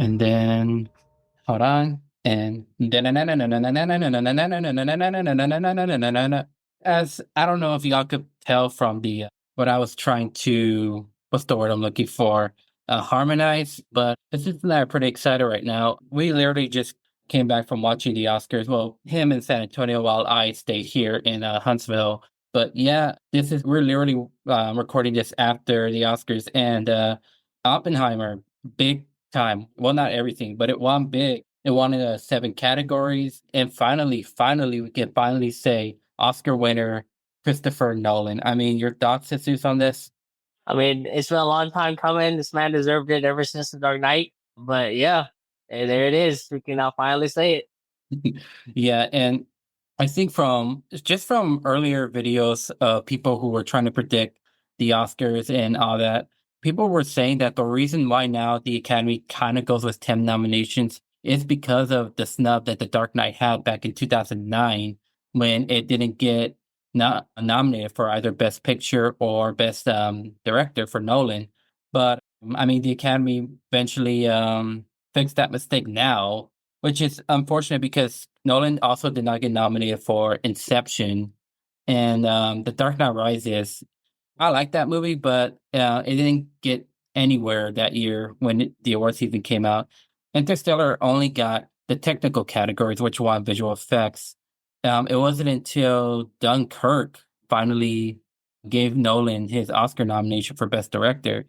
And then hold on. And as I don't know if y'all could tell from the what I was trying to what's the word I'm looking for? Harmonize, but this is not pretty excited right now. We literally just came back from watching the Oscars. Well, him in San Antonio while I stayed here in Huntsville. But yeah, this is we're literally recording this after the Oscars and Oppenheimer, big time. Well, not everything, but it won big. It won in 7 categories, and finally, we can finally say Oscar winner Christopher Nolan. I mean, your thoughts, Jesus, on this? I mean, it's been a long time coming. This man deserved it ever since The Dark Knight. But yeah, there it is. We can now finally say it. Yeah, and I think from just from earlier videos of people who were trying to predict the Oscars and all that, people were saying that the reason why now the Academy kind of goes with 10 nominations is because of the snub that The Dark Knight had back in 2009 when it didn't get not nominated for either Best Picture or Best Director for Nolan. But I mean, the Academy eventually fixed that mistake now, which is unfortunate because Nolan also did not get nominated for Inception, and The Dark Knight Rises. I like that movie, but it didn't get anywhere that year when the award season came out. Interstellar only got the technical categories, which won visual effects. It wasn't until Dunkirk finally gave Nolan his Oscar nomination for Best Director.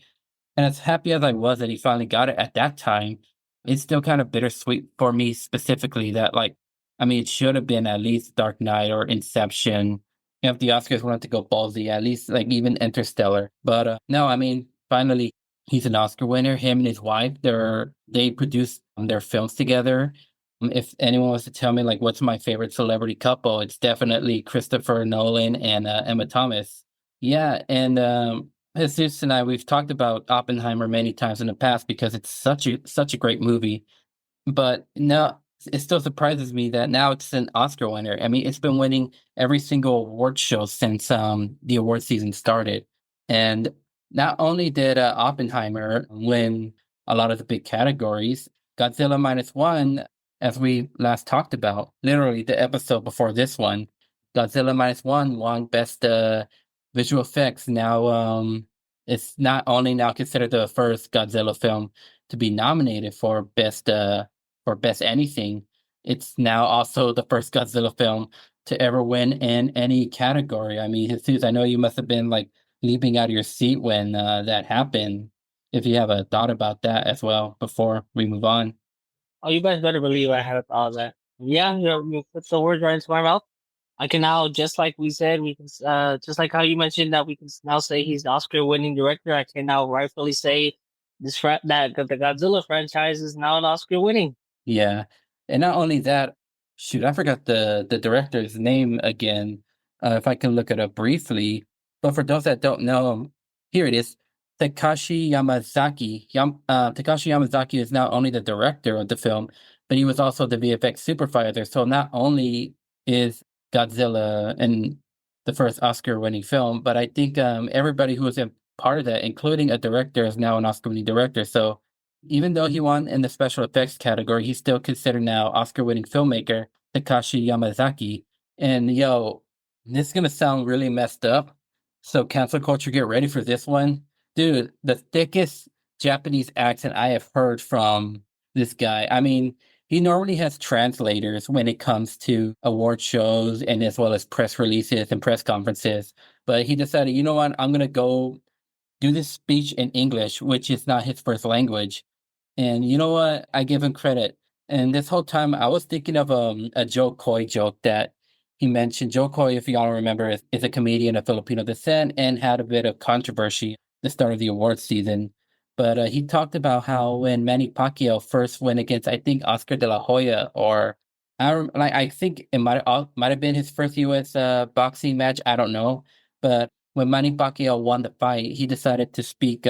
And as happy as I was that he finally got it at that time, it's still kind of bittersweet for me specifically that like I mean it should have been at least Dark Knight or Inception. If the Oscars wanted to go ballsy, at least like even Interstellar. But no, I mean finally he's an Oscar winner. Him and his wife, they produced their films together. If anyone was to tell me like what's my favorite celebrity couple, it's definitely Christopher Nolan and Emma Thomas. Yeah, and Jesus and I, we've talked about Oppenheimer many times in the past because it's such a great movie. But no, it still surprises me that now it's an Oscar winner. I mean, it's been winning every single award show since the award season started. And not only did Oppenheimer win a lot of the big categories, Godzilla minus one, as we last talked about, literally the episode before this one, Godzilla minus one won best visual effects. Now it's not only now considered the first Godzilla film to be nominated for best anything. It's now also the first Godzilla film to ever win in any category. I mean, Jesus, I know you must have been like leaping out of your seat when that happened. If you have a thought about that as well before we move on. Oh, you guys better believe I had all that. Yeah, you put the words right into my mouth. I can now, just like we said, we can, just like how you mentioned that we can now say he's the Oscar-winning director. I can now rightfully say that the Godzilla franchise is now an Oscar-winning. Yeah, and not only that, shoot, I forgot the director's name again. If I can look it up briefly, but for those that don't know, here it is. Takashi Yamazaki. Takashi Yamazaki is not only the director of the film, but he was also the VFX supervisor. So not only is Godzilla and the first Oscar-winning film, but I think everybody who was a part of that, including a director, is now an Oscar-winning director. So even though he won in the special effects category, he's still considered now Oscar-winning filmmaker Takashi Yamazaki. And yo, this is gonna sound really messed up. So cancel culture, get ready for this one. Dude, the thickest Japanese accent I have heard from this guy. I mean, he normally has translators when it comes to award shows and as well as press releases and press conferences. But he decided, you know what, I'm gonna go do this speech in English, which is not his first language. And you know what? I give him credit. And this whole time, I was thinking of a Joe Coy joke that he mentioned. Joe Coy, if y'all remember, is a comedian of Filipino descent and had a bit of controversy at the start of the awards season. But he talked about how when Manny Pacquiao first went against, I think Oscar De La Hoya, or I think it might have been his first U.S. Boxing match. I don't know, but when Manny Pacquiao won the fight, he decided to speak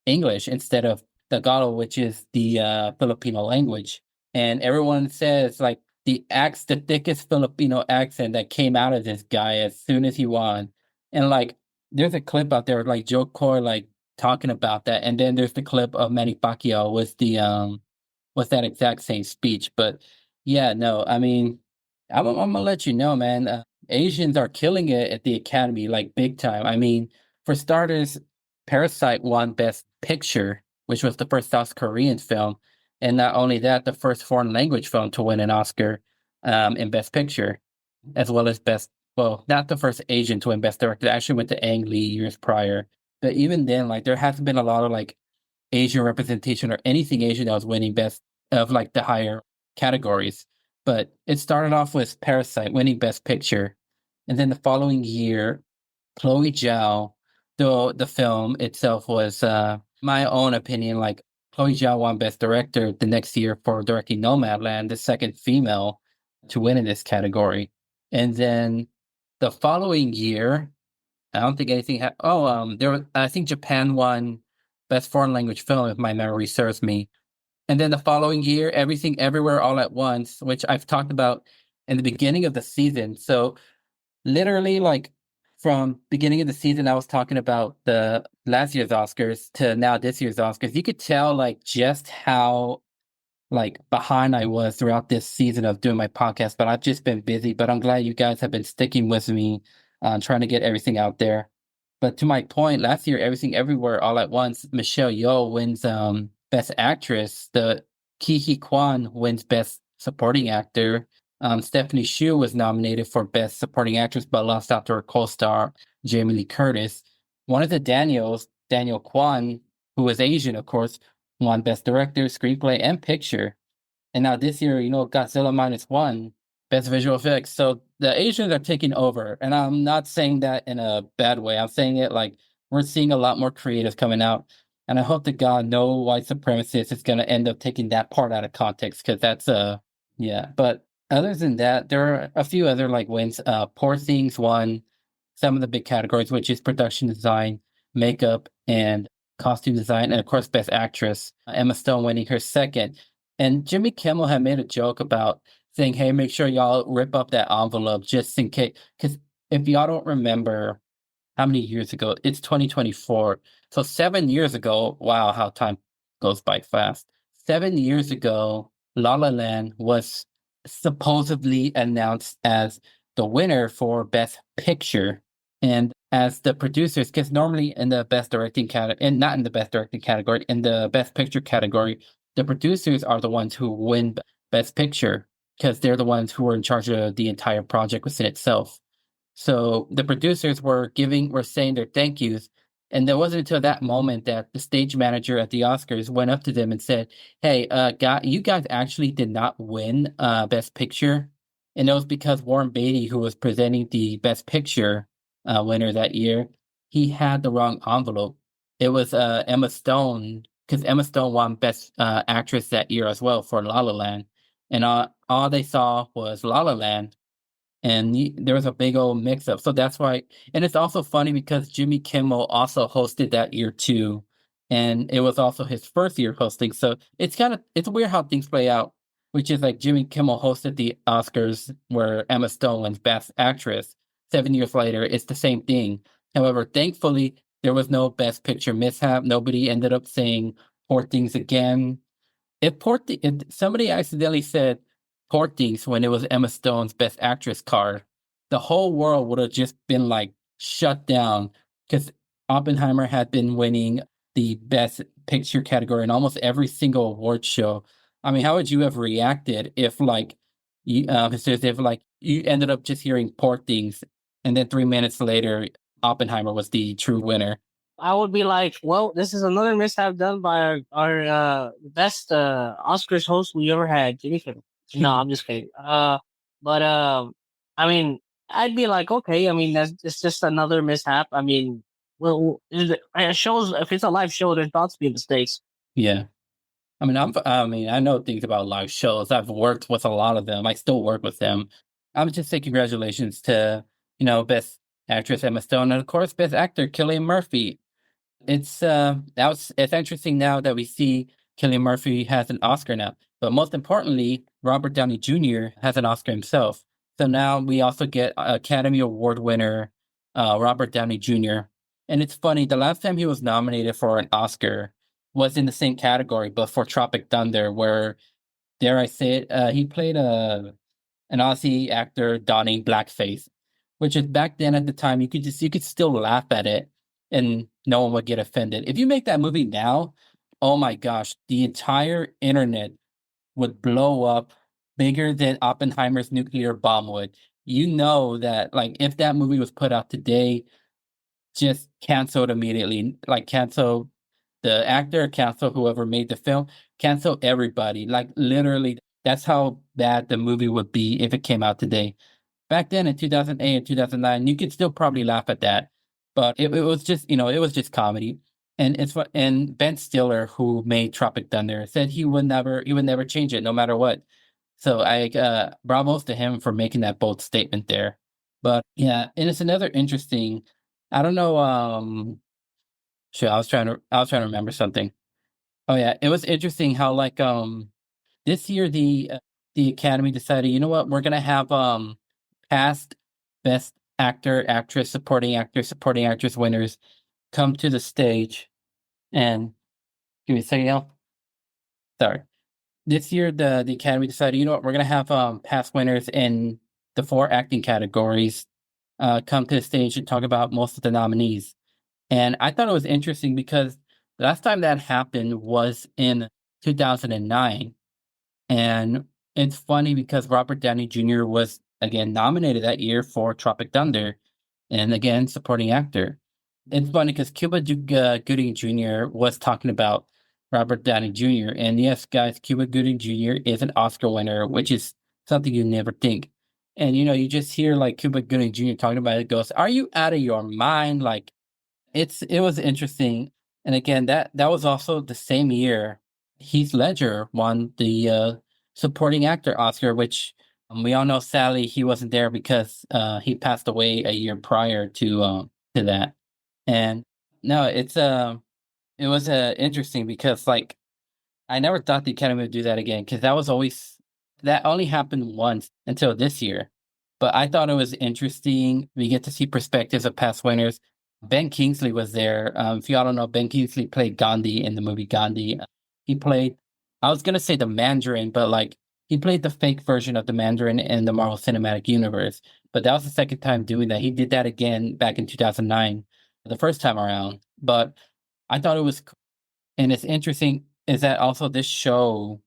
English instead of Tagalog, which is the Filipino language. And everyone says like the thickest Filipino accent that came out of this guy as soon as he won. And like there's a clip out there like Joe Core like talking about that. And then there's the clip of Manny Pacquiao with the with that exact same speech. But yeah, no, I mean, I'm gonna let you know, man. Asians are killing it at the Academy, like big time. I mean, for starters, Parasite won Best Picture, which was the first South Korean film, and not only that, the first foreign language film to win an Oscar in Best Picture, as well as Best. Well, not the first Asian to win Best Director. It actually went to Ang Lee years prior. But even then, like there hasn't been a lot of like Asian representation or anything Asian that was winning best of like the higher categories. But it started off with Parasite winning Best Picture, and then the following year, Chloe Zhao, though the film itself was my own opinion, like Chloe Zhao won Best Director the next year for directing Nomadland, the second female to win in this category. And then the following year, I don't think anything there was, I think Japan won Best Foreign Language Film, if my memory serves me. And then the following year, Everything Everywhere All at Once, which I've talked about in the beginning of the season. So literally, like from beginning of the season, I was talking about the last year's Oscars to now this year's Oscars. You could tell like just how like behind I was throughout this season of doing my podcast, but I've just been busy. But I'm glad you guys have been sticking with me, trying to get everything out there. But to my point, last year, Everything Everywhere All at Once, Michelle Yeoh wins Best Actress. The Ki Hee Kwan wins Best Supporting Actor. Stephanie Hsu was nominated for Best Supporting Actress, but lost out to her co-star Jamie Lee Curtis. One of the Daniels, Daniel Kwan, who was Asian, of course, won Best Director, Screenplay, and Picture. And now this year, Godzilla minus one, Best Visual Effects. So the Asians are taking over. And I'm not saying that in a bad way. I'm saying it like we're seeing a lot more creatives coming out. And I hope to God no white supremacist is going to end up taking that part out of context because that's, yeah. But other than that, there are a few other like wins. Poor Things won some of the big categories, which is production design, makeup, and costume design, and of course, Best Actress. Emma Stone winning her second. And Jimmy Kimmel had made a joke about saying, "Hey, make sure y'all rip up that envelope just in case." Because if y'all don't remember how many years ago, it's 2024. So 7 years ago, wow, how time goes by fast. 7 years ago, La La Land was supposedly announced as the winner for Best Picture. And as the producers, because normally in the Best Directing category, and not in the Best Directing category, in the Best Picture category, the producers are the ones who win Best Picture because they're the ones who are in charge of the entire project within itself. So the producers were saying their thank yous. And it wasn't until that moment that the stage manager at the Oscars went up to them and said, "Hey, you guys actually did not win Best Picture." And it was because Warren Beatty, who was presenting the Best Picture winner that year, he had the wrong envelope. It was Emma Stone, because Emma Stone won Best Actress that year as well for La La Land. And all they saw was La La Land, and there was a big old mix up. So that's why, and it's also funny because Jimmy Kimmel also hosted that year too, and it was also his first year hosting. So it's weird how things play out, which is like Jimmy Kimmel hosted the Oscars where Emma Stone wins Best Actress. 7 years later, it's the same thing. However, thankfully, there was no Best Picture mishap. Nobody ended up saying poor things again. If somebody accidentally said poor things when it was Emma Stone's Best Actress card, the whole world would have just been like shut down because Oppenheimer had been winning the Best Picture category in almost every single award show. I mean, how would you have reacted if you ended up just hearing poor things, and then 3 minutes later, Oppenheimer was the true winner? I would be like, well, this is another mishap done by our best Oscars host we ever had, Jimmy Kimmel. No, I'm just kidding. But I mean, I'd be like, okay, I mean, that's it's just another mishap. I mean, well, it shows if it's a live show, there's bound to be mistakes. Yeah. I mean, I know things about live shows. I've worked with a lot of them. I still work with them. I would just say congratulations to, Best Actress Emma Stone and of course Best Actor Cillian Murphy. It's interesting now that we see Cillian Murphy has an Oscar now. But most importantly, Robert Downey Jr. has an Oscar himself. So now we also get Academy Award winner Robert Downey Jr. And it's funny, the last time he was nominated for an Oscar, was in the same category, but for Tropic Thunder, where dare I say it, he played a an Aussie actor donning blackface, which is back then at the time you could still laugh at it and no one would get offended. If you make that movie now, oh my gosh, the entire internet would blow up bigger than Oppenheimer's nuclear bomb would. You know that like if that movie was put out today, just canceled immediately. Like cancel the actor, cancel whoever made the film, cancel everybody. Like literally, that's how bad the movie would be if it came out today. Back then in 2008 and 2009, you could still probably laugh at that, but it was just it was just comedy. And and Ben Stiller, who made Tropic Thunder, said he would never change it no matter what. So I bravos to him for making that bold statement there. But yeah, and it's another interesting. I don't know. Shit, I was trying to remember something. Oh yeah, it was interesting how like this year the Academy decided, you know what, we're gonna have past Best Actor, Actress, Supporting Actress winners come to the stage and give me a second, Al. Sorry. This year the Academy decided, you know what, we're gonna have past winners in the four acting categories come to the stage and talk about most of the nominees. And I thought it was interesting because the last time that happened was in 2009. And it's funny because Robert Downey Jr. was again nominated that year for Tropic Thunder and again supporting actor. It's funny because Gooding Jr. was talking about Robert Downey Jr. And yes, guys, Cuba Gooding Jr. is an Oscar winner, which is something you never think. And you just hear like Cuba Gooding Jr. talking about it, goes, "Are you out of your mind?" Like it was interesting, and again, that was also the same year Heath Ledger won the, supporting actor Oscar, which, we all know sadly he wasn't there because, he passed away a year prior to that, and no, it was, interesting because, like, I never thought the Academy would do that again because that only happened once until this year. But I thought it was interesting. We get to see perspectives of past winners. Ben Kingsley was there. If y'all don't know, Ben Kingsley played Gandhi in the movie Gandhi. He played, I was gonna say the Mandarin, but like he played the fake version of the Mandarin in the Marvel Cinematic Universe. But that was the second time doing that. He did that again back in 2009, the first time around. But I thought it was and it's interesting is that also this show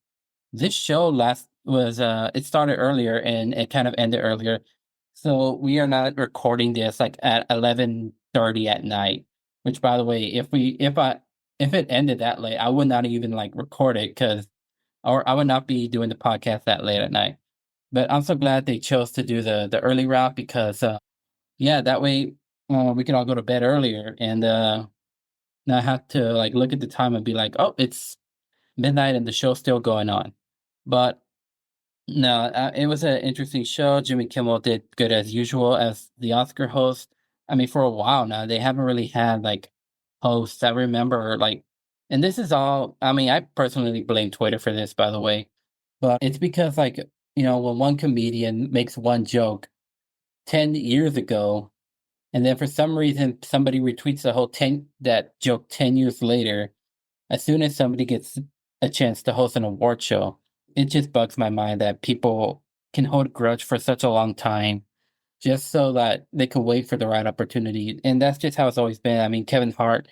last was it started earlier and it kind of ended earlier. So we are not recording this like at 11:30 at night, which by the way, if it ended that late, I would not even like record it cuz or I would not be doing the podcast that late at night. But I'm so glad they chose to do the early route because yeah, that way we can all go to bed earlier and not have to like look at the time and be like, "Oh, it's midnight and the show's still going on." But no, it was an interesting show. Jimmy Kimmel did good as usual as the Oscar host. I mean, for a while now, they haven't really had like hosts. I remember like, and this is all. I mean, I personally blame Twitter for this, by the way, but it's because like when one comedian makes one joke 10 years ago, and then for some reason somebody retweets the whole ten that joke 10 years later, as soon as somebody gets a chance to host an award show, it just bugs my mind that people can hold a grudge for such a long time just so that they can wait for the right opportunity. And that's just how it's always been. I mean, Kevin Hart,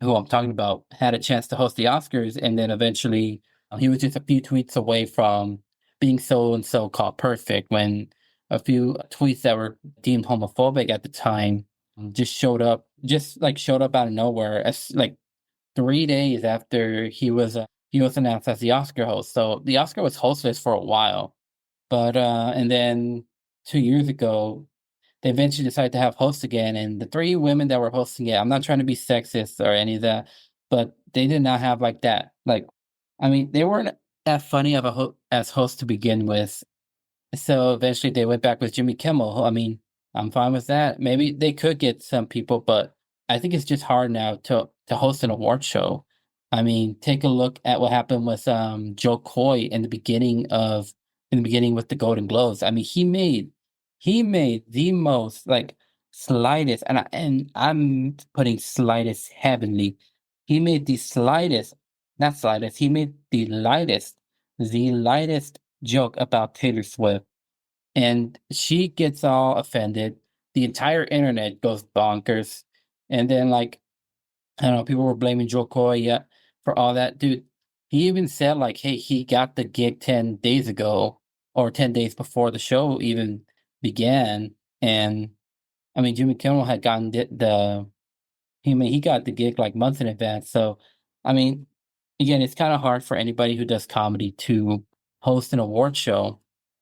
who I'm talking about, had a chance to host the Oscars, and then eventually he was just a few tweets away from being so and so called perfect when a few tweets that were deemed homophobic at the time just like showed up out of nowhere as like 3 days after he was announced as the Oscar host. So the Oscar was hostless for a while, but and then 2 years ago they eventually decided to have hosts again, and the three women that were hosting it. I'm not trying to be sexist or any of that, but they did not have like that. Like, I mean, they weren't that funny of as hosts to begin with, so eventually they went back with Jimmy Kimmel. I mean, I'm fine with that. Maybe they could get some people, but I think it's just hard now to host an award show. I mean, take a look at what happened with Joe Coy in the beginning with the Golden Globes. I mean, he made the most like slightest, and I'm putting slightest heavenly. He made the slightest not slightest, he made the lightest joke about Taylor Swift, and she gets all offended. The entire internet goes bonkers, and then like I don't know, people were blaming Joe Coy, yeah, for all that. Dude, he even said like, hey, he got the gig 10 days ago or 10 days before the show even began, and I mean Jimmy Kimmel had gotten he got the gig like months in advance. So, I mean, again, it's kind of hard for anybody who does comedy to host an award show.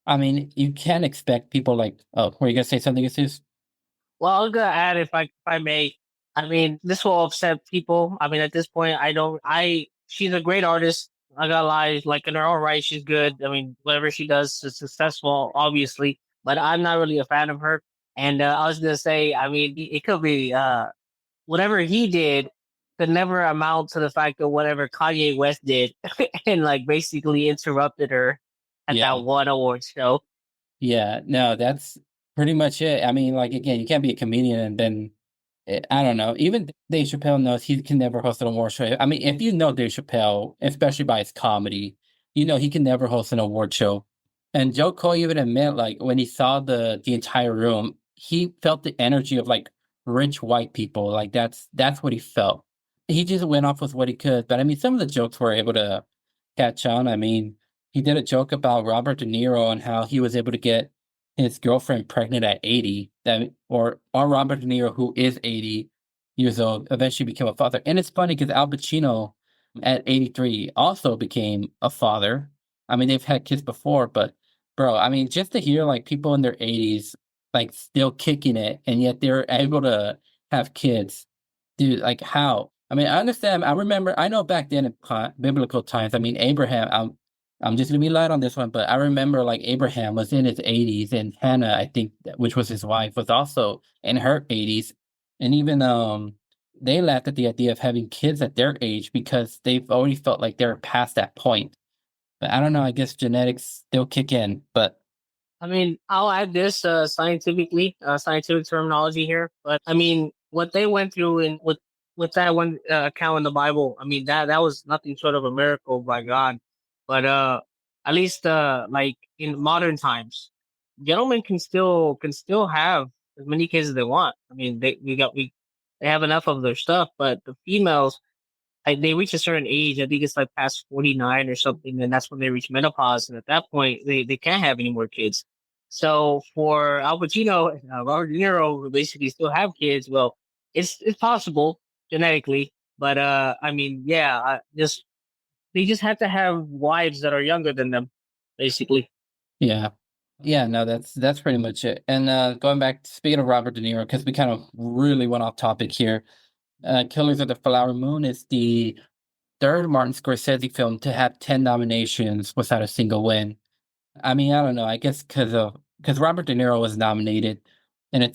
I mean, you can't expect people like, oh, were you gonna say something, Jesus? Well, I was gonna add if I may. I mean, this will upset people. I mean, at this point, I don't. I she's a great artist. I gotta lie, like in her own right, she's good. I mean, whatever she does is successful, obviously. But I'm not really a fan of her. And I was gonna say, I mean, it could be whatever he did could never amount to the fact of whatever Kanye West did, and like basically interrupted her at that Yeah. one award show. Yeah, no, that's pretty much it. I mean, like again, you can't be a comedian and then I don't know. Even Dave Chappelle knows he can never host an award show. I mean, if you know Dave Chappelle, especially by his comedy, you know he can never host an award show. And Joe Coy even admit, like when he saw the entire room, he felt the energy of like rich white people. Like that's what he felt. He just went off with what he could. But I mean, some of the jokes were able to catch on. I mean, he did a joke about Robert De Niro and how he was able to get his girlfriend pregnant at 80, that or Robert De Niro, who is 80 years old, eventually became a father. And it's funny because Al Pacino at 83 also became a father. I mean, they've had kids before, but bro, I mean, just to hear like people in their 80s like still kicking it and yet they're able to have kids. Dude, like how? I mean, I understand. I remember. I know back then in biblical times. I mean, Abraham. I'm just gonna be light on this one, but I remember like Abraham was in his 80s, and Hannah, I think, which was his wife, was also in her 80s, and even they laughed at the idea of having kids at their age because they've already felt like they're past that point. But I don't know. I guess genetics still kick in, but I mean, I'll add this scientifically, scientific terminology here. But I mean, what they went through in with that one account in the Bible, I mean that was nothing short of a miracle by God. But at least like in modern times, gentlemen can still have as many kids as they want. I mean, we they have enough of their stuff, but the females like they reach a certain age. I think it's like past 49 or something, and that's when they reach menopause. And at that point, they can't have any more kids. So for Al Pacino and Robert De Niro, who basically still have kids, well, it's possible genetically, but I mean, yeah, just they just have to have wives that are younger than them, basically. yeah. Yeah, no, that's pretty much it. And going back, speaking of Robert De Niro, because we kind of really went off topic here. Killers of the Flower Moon is the third Martin Scorsese film to have 10 nominations without a single win. I mean, I don't know. I guess because Robert De Niro was nominated, and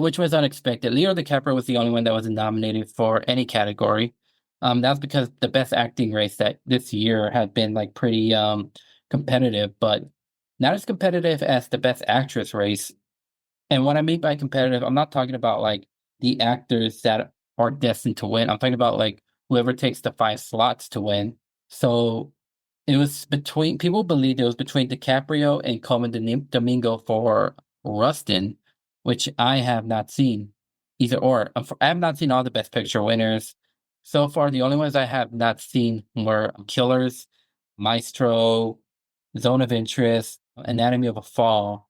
which was unexpected. Leo DiCaprio was the only one that wasn't nominated for any category. That's because the best acting race that this year had been like pretty competitive, but not as competitive as the best actress race. And what I mean by competitive, I'm not talking about like the actors that are destined to win. I'm talking about like whoever takes the 5 slots to win. So it was between people believed it was between DiCaprio and Coleman Domingo for Rustin, which I have not seen either or. I have not seen all the Best Picture winners so far. The only ones I have not seen were Killers, Maestro, Zone of Interest, Anatomy of a Fall.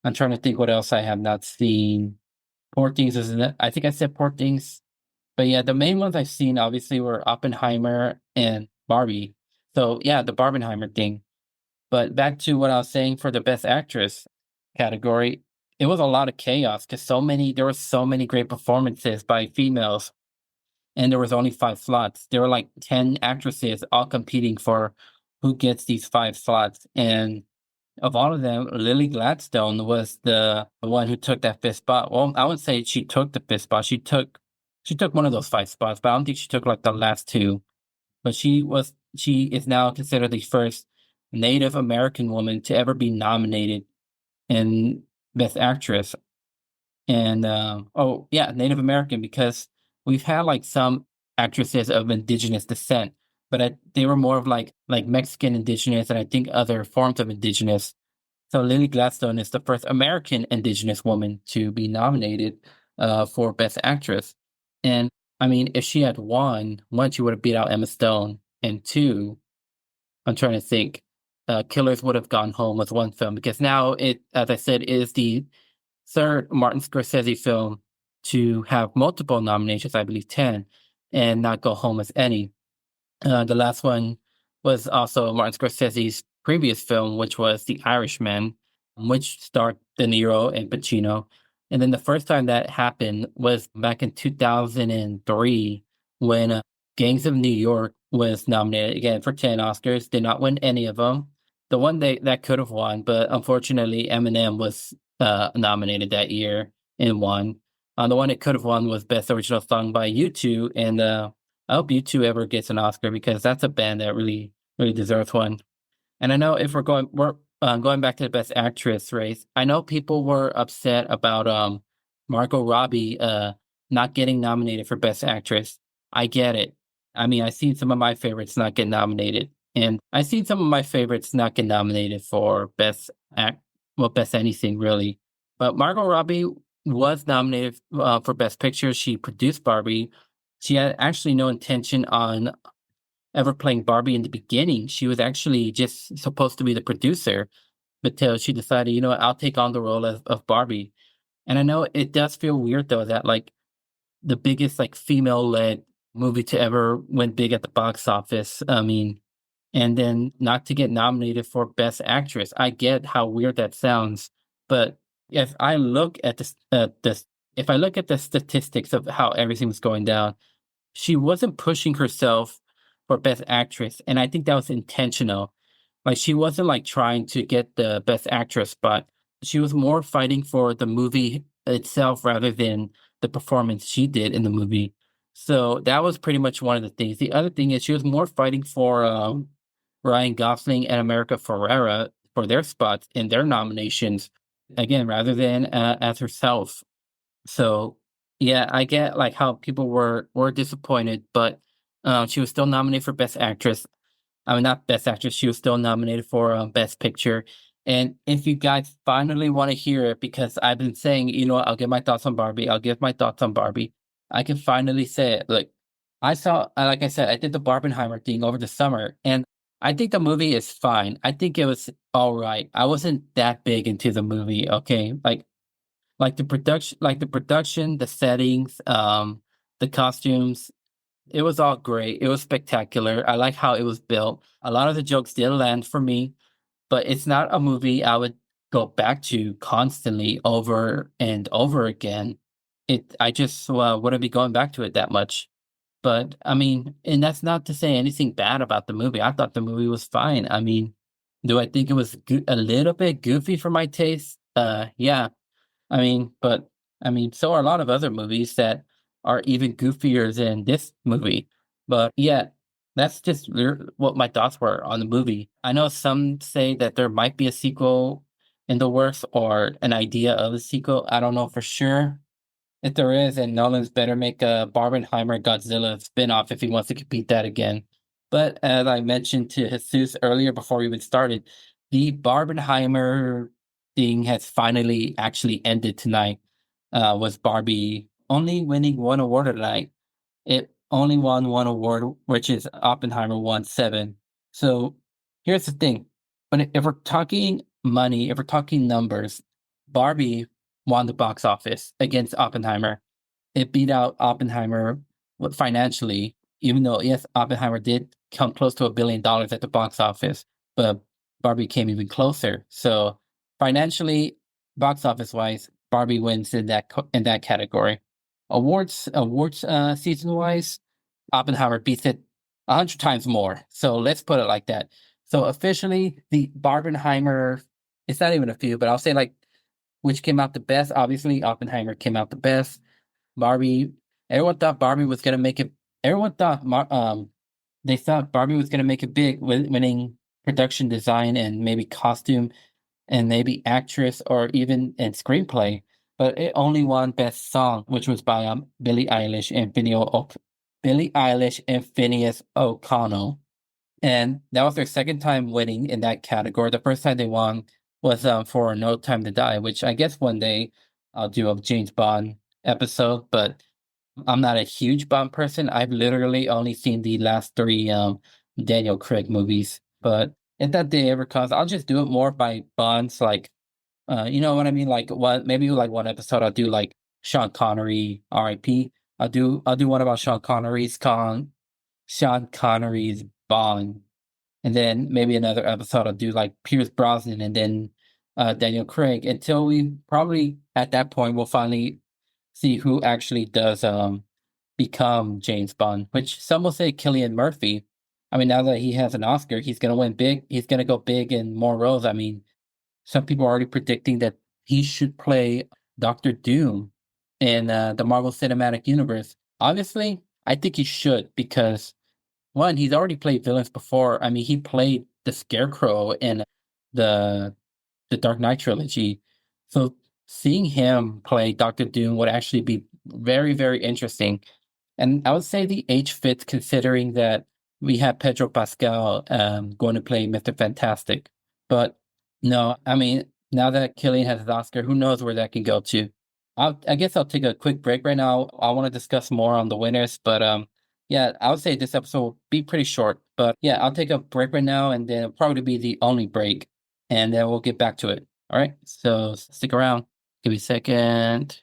I'm trying to think what else I have not seen. Poor Things isn't it? I think I said Poor Things. But yeah, the main ones I've seen obviously were Oppenheimer and Barbie. So yeah, the Barbenheimer thing. But back to what I was saying for the best actress category, it was a lot of chaos because there were so many great performances by females, and there was only 5 slots. There were like 10 actresses all competing for who gets these 5 slots. And of all of them, Lily Gladstone was the one who took that fifth spot. Well, I wouldn't say she took the fifth spot. She took one of those 5 spots, but I don't think she took like the last two. But she is now considered the first Native American woman to ever be nominated in Best Actress. And oh yeah, Native American because we've had like some actresses of indigenous descent, but they were more of like Mexican indigenous and I think other forms of indigenous. So Lily Gladstone is the first American indigenous woman to be nominated for Best Actress. And I mean, if she had won, one, she would have beat out Emma Stone, and two, I'm trying to think, Killers would have gone home with one film because now it, as I said, is the third Martin Scorsese film to have multiple nominations, I believe 10, and not go home with any. The last one was also Martin Scorsese's previous film, which was The Irishman, which starred De Niro and Pacino. And then the first time that happened was back in 2003 when Gangs of New York was nominated again for 10 Oscars, did not win any of them. The one that could have won, but unfortunately Eminem was nominated that year and won. The one it could have won was Best Original Song by U2, and I hope U2 ever gets an Oscar because that's a band that really, really deserves one. And I know if we're going back to the Best Actress race. I know people were upset about Margot Robbie not getting nominated for Best Actress. I get it. I mean, I've seen some of my favorites not get nominated, and I've seen some of my favorites not get nominated for Best Act, well, Best Anything really. But Margot Robbie was nominated for Best Picture. She produced Barbie. She had actually no intention on ever playing Barbie in the beginning. She was actually just supposed to be the producer until she decided, you know what, I'll take on the role of Barbie. And I know it does feel weird though that like the biggest like female led movie to ever went big at the box office. I mean, and then not to get nominated for Best Actress. I get how weird that sounds, but if I look at this, if I look at the statistics of how everything was going down, she wasn't pushing herself for Best Actress, and I think that was intentional. Like, she wasn't, like, trying to get the Best Actress spot. She was more fighting for the movie itself rather than the performance she did in the movie. So, that was pretty much one of the things. The other thing is she was more fighting for, Ryan Gosling and America Ferrera for their spots in their nominations, again, rather than, as herself. So, yeah, I get, like, how people were disappointed, but, she was still nominated for Best Actress. I mean, not Best Actress, she was still nominated for, Best Picture, and if you guys finally wanna hear it, because I've been saying, "You know what, I'll give my thoughts on Barbie, I'll give my thoughts on Barbie," I can finally say it. Look, like I said, I did the Barbenheimer thing over the summer, and I think the movie is fine. I think it was alright. I wasn't that big into the movie, okay? Like the production, the settings, the costumes, it was all great. It was spectacular. I like how it was built. A lot of the jokes did land for me, but it's not a movie I would go back to constantly over and over again. I just wouldn't be going back to it that much. But I mean, and that's not to say anything bad about the movie. I thought the movie was fine. I mean, do I think it was a little bit goofy for my taste? Yeah, I mean, so are a lot of other movies that are even goofier than this movie. But yeah, that's just what my thoughts were on the movie. I know some say that there might be a sequel in the works or an idea of a sequel. I don't know for sure. If there is, and Nolan's better make a Barbenheimer Godzilla spinoff if he wants to compete that again. But as I mentioned to Jesus earlier before we even started, the Barbenheimer thing has finally actually ended tonight. Was Barbie only winning one award tonight? It only won one award, which is Oppenheimer won seven. So here's the thing: if we're talking money, if we're talking numbers, Barbie won the box office against Oppenheimer. It beat out Oppenheimer financially, even though yes, Oppenheimer did come close to $1 billion at the box office, but Barbie came even closer. So financially, box office wise, Barbie wins in in that category. Awards season wise, Oppenheimer beats it 100 times more. So let's put it like that. So officially, the Barbenheimer, it's not even a few, but I'll say like which came out the best. Obviously, Oppenheimer came out the best. Barbie, everyone thought Barbie was gonna make it. Everyone thought they thought Barbie was gonna make it big, winning production design and maybe costume and maybe actress or even in screenplay. But it only won best song, which was by Billie Eilish and Video Billie Eilish, and Phineas O'Connell. And that was their second time winning in that category. The first time they won was for No Time to Die, which I guess one day I'll do a James Bond episode, but I'm not a huge Bond person. I've literally only seen the last three Daniel Craig movies. But if that day ever comes, I'll just do it more by Bonds, like you know what I mean? Like what maybe like one episode I'll do like Sean Connery, R.I.P. I'll do one about Sean Connery's Bond, and then maybe another episode I'll do like Pierce Brosnan and then Daniel Craig until we probably at that point we'll finally see who actually does become James Bond, which some will say Cillian Murphy. I mean, now that he has an Oscar, he's gonna win big. He's gonna go big in more roles. I mean, some people are already predicting that he should play Doctor Doom in the Marvel Cinematic Universe. Obviously, I think he should because one, he's already played villains before. I mean, he played the Scarecrow in the the Dark Knight trilogy. So seeing him play Doctor Doom would actually be very, very interesting. And I would say the age fits considering that we have Pedro Pascal going to play Mr. Fantastic. But no, I mean, now that Killian has his Oscar, who knows where that can go to. I guess I'll take a quick break right now. I want to discuss more on the winners, but yeah, I would say this episode will be pretty short. But yeah, I'll take a break right now, and then it'll probably be the only break, and then we'll get back to it. All right, so stick around. Give me a second.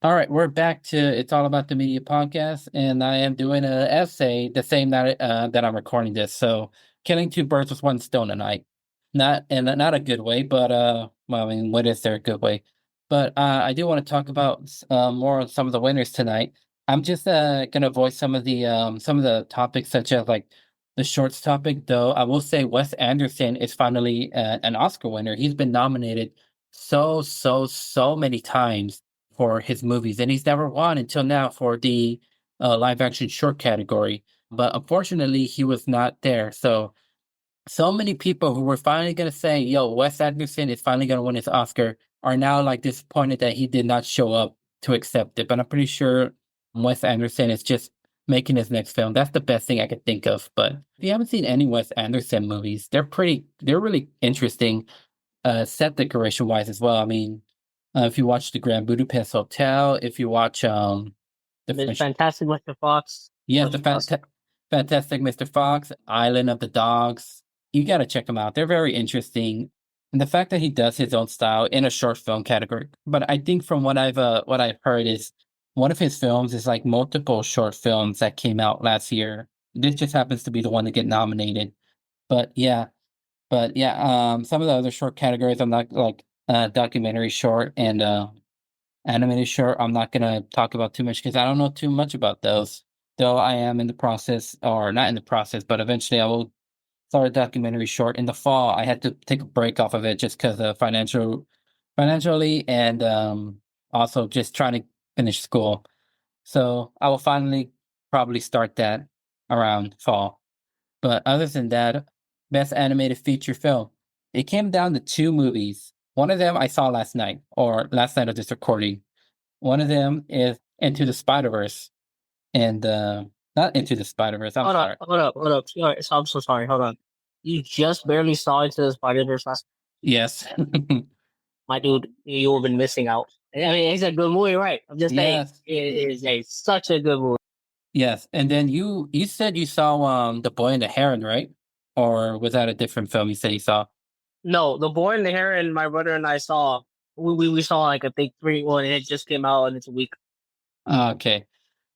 All right, we're back to It's All About the Media podcast, and I am doing an essay the same night that I'm recording this. So, killing two birds with one stone tonight. Not a good way, but well, I mean, what is there a good way? But I do want to talk about more on some of the winners tonight. I'm just gonna voice some of the topics, such as like the shorts topic. Though I will say Wes Anderson is finally an Oscar winner. He's been nominated so many times for his movies, and he's never won until now for the live action short category. But unfortunately, he was not there. So many people who were finally going to say, "Yo, Wes Anderson is finally going to win his Oscar," are now like disappointed that he did not show up to accept it. But I'm pretty sure Wes Anderson is just making his next film. That's the best thing I could think of. But if you haven't seen any Wes Anderson movies, they're really interesting set decoration wise as well. I mean, if you watch the Grand Budapest Hotel, if you watch the It's French, fantastic, Mr. Fox. yes, Was awesome. Fantastic Mr. Fox, Island of the Dogs, you got to check them out. They're very interesting, and the fact that he does his own style in a short film category. But I think from what I've heard is one of his films is like multiple short films that came out last year. This just happens to be the one to get nominated. But yeah, some of the other short categories I'm not like documentary short and animated short. I'm not gonna talk about too much because I don't know too much about those. Though I am in the process, or not in the process, but eventually I will start a documentary short in the fall. I had to take a break off of it just because of financially, and also just trying to finish school. So I will finally probably start that around fall. But other than that, best animated feature film. It came down to two movies. One of them I saw last night, or last night of this recording. One of them is Into the Spider-Verse, and not Into the Spider-Verse. I'm Hold up, sorry. hold up. Sorry, so I'm so sorry. Hold on. You just barely saw Into the Spider-Verse last. Yes, My dude, you have been missing out. I mean, it's a good movie, right? I'm just saying, yes, it is such a good movie. yes. And then you said you saw The Boy and the Heron, right? Or was that a different film you said you saw? No, The Boy and the Heron, my brother and I saw. We saw like I think three. Well, it just came out and it's a week. Okay.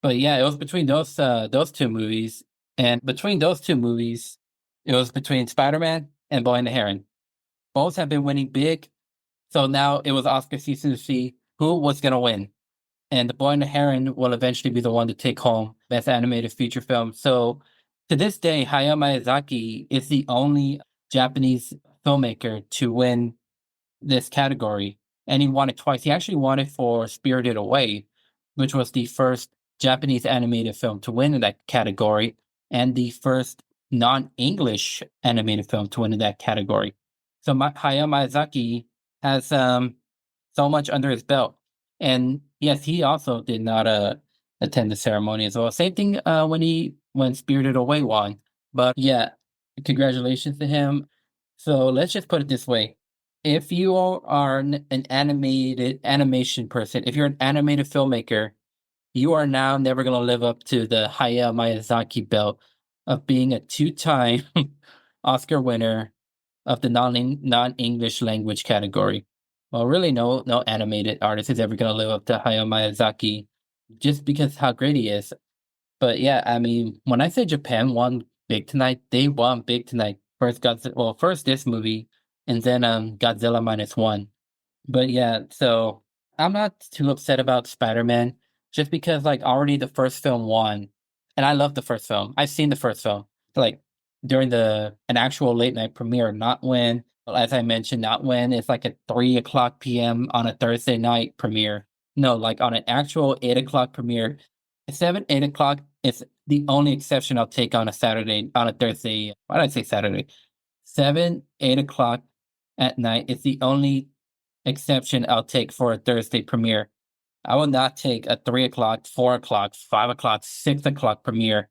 But yeah, it was between those two movies. And between those two movies, it was between Spider-Man and Boy and the Heron. Both have been winning big. So now it was Oscar season to see who was gonna win. And The Boy and the Heron will eventually be the one to take home Best Animated Feature Film. So to this day, Hayao Miyazaki is the only Japanese filmmaker to win this category, and he won it twice. He actually won it for Spirited Away, which was the first Japanese animated film to win in that category, and the first non-English animated film to win in that category. So Hayao Miyazaki has so much under his belt, and yes, he also did not attend the ceremony as well. Same thing when Spirited Away won. But yeah, congratulations to him. So let's just put it this way. If you are an animated animation person, if you're an animated filmmaker, you are now never going to live up to the Hayao Miyazaki belt of being a two-time Oscar winner of the non-English language category. Well, really, no animated artist is ever going to live up to Hayao Miyazaki just because how great he is. But yeah, I mean, when I say Japan won big tonight, they won big tonight. First Godzilla, well, first this movie, and then Godzilla minus one. But yeah, so I'm not too upset about Spider-Man just because like already the first film won. And I love the first film. I've seen the first film. Like during the an actual late night premiere, not when, well, as I mentioned, not when it's like at 3 o'clock PM on a Thursday night premiere. No, like on an actual 8 o'clock premiere. 7, 8 o'clock is the only exception I'll take on a Saturday, on a Thursday. Why did I say Saturday? 7, 8 o'clock at night is the only exception I'll take for a Thursday premiere. I will not take a 3 o'clock, 4 o'clock, 5 o'clock, 6 o'clock premiere.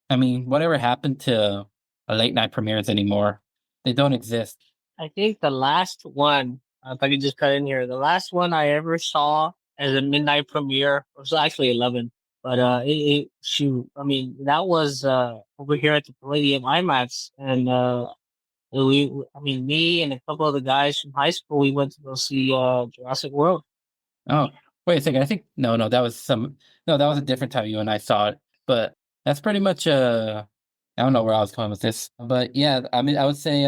I mean, whatever happened to late night premieres anymore? They don't exist. I think the last one, if I could just cut in here, the last one I ever saw as a midnight premiere was actually 11. But shoot, I mean, that was over here at the Palladium IMAX, and I mean, me and a couple of the guys from high school, we went to go see Jurassic World. Oh, wait a second. I think no, that was a different time you and I saw it. But that's pretty much I don't know where I was going with this. But yeah, I mean I would say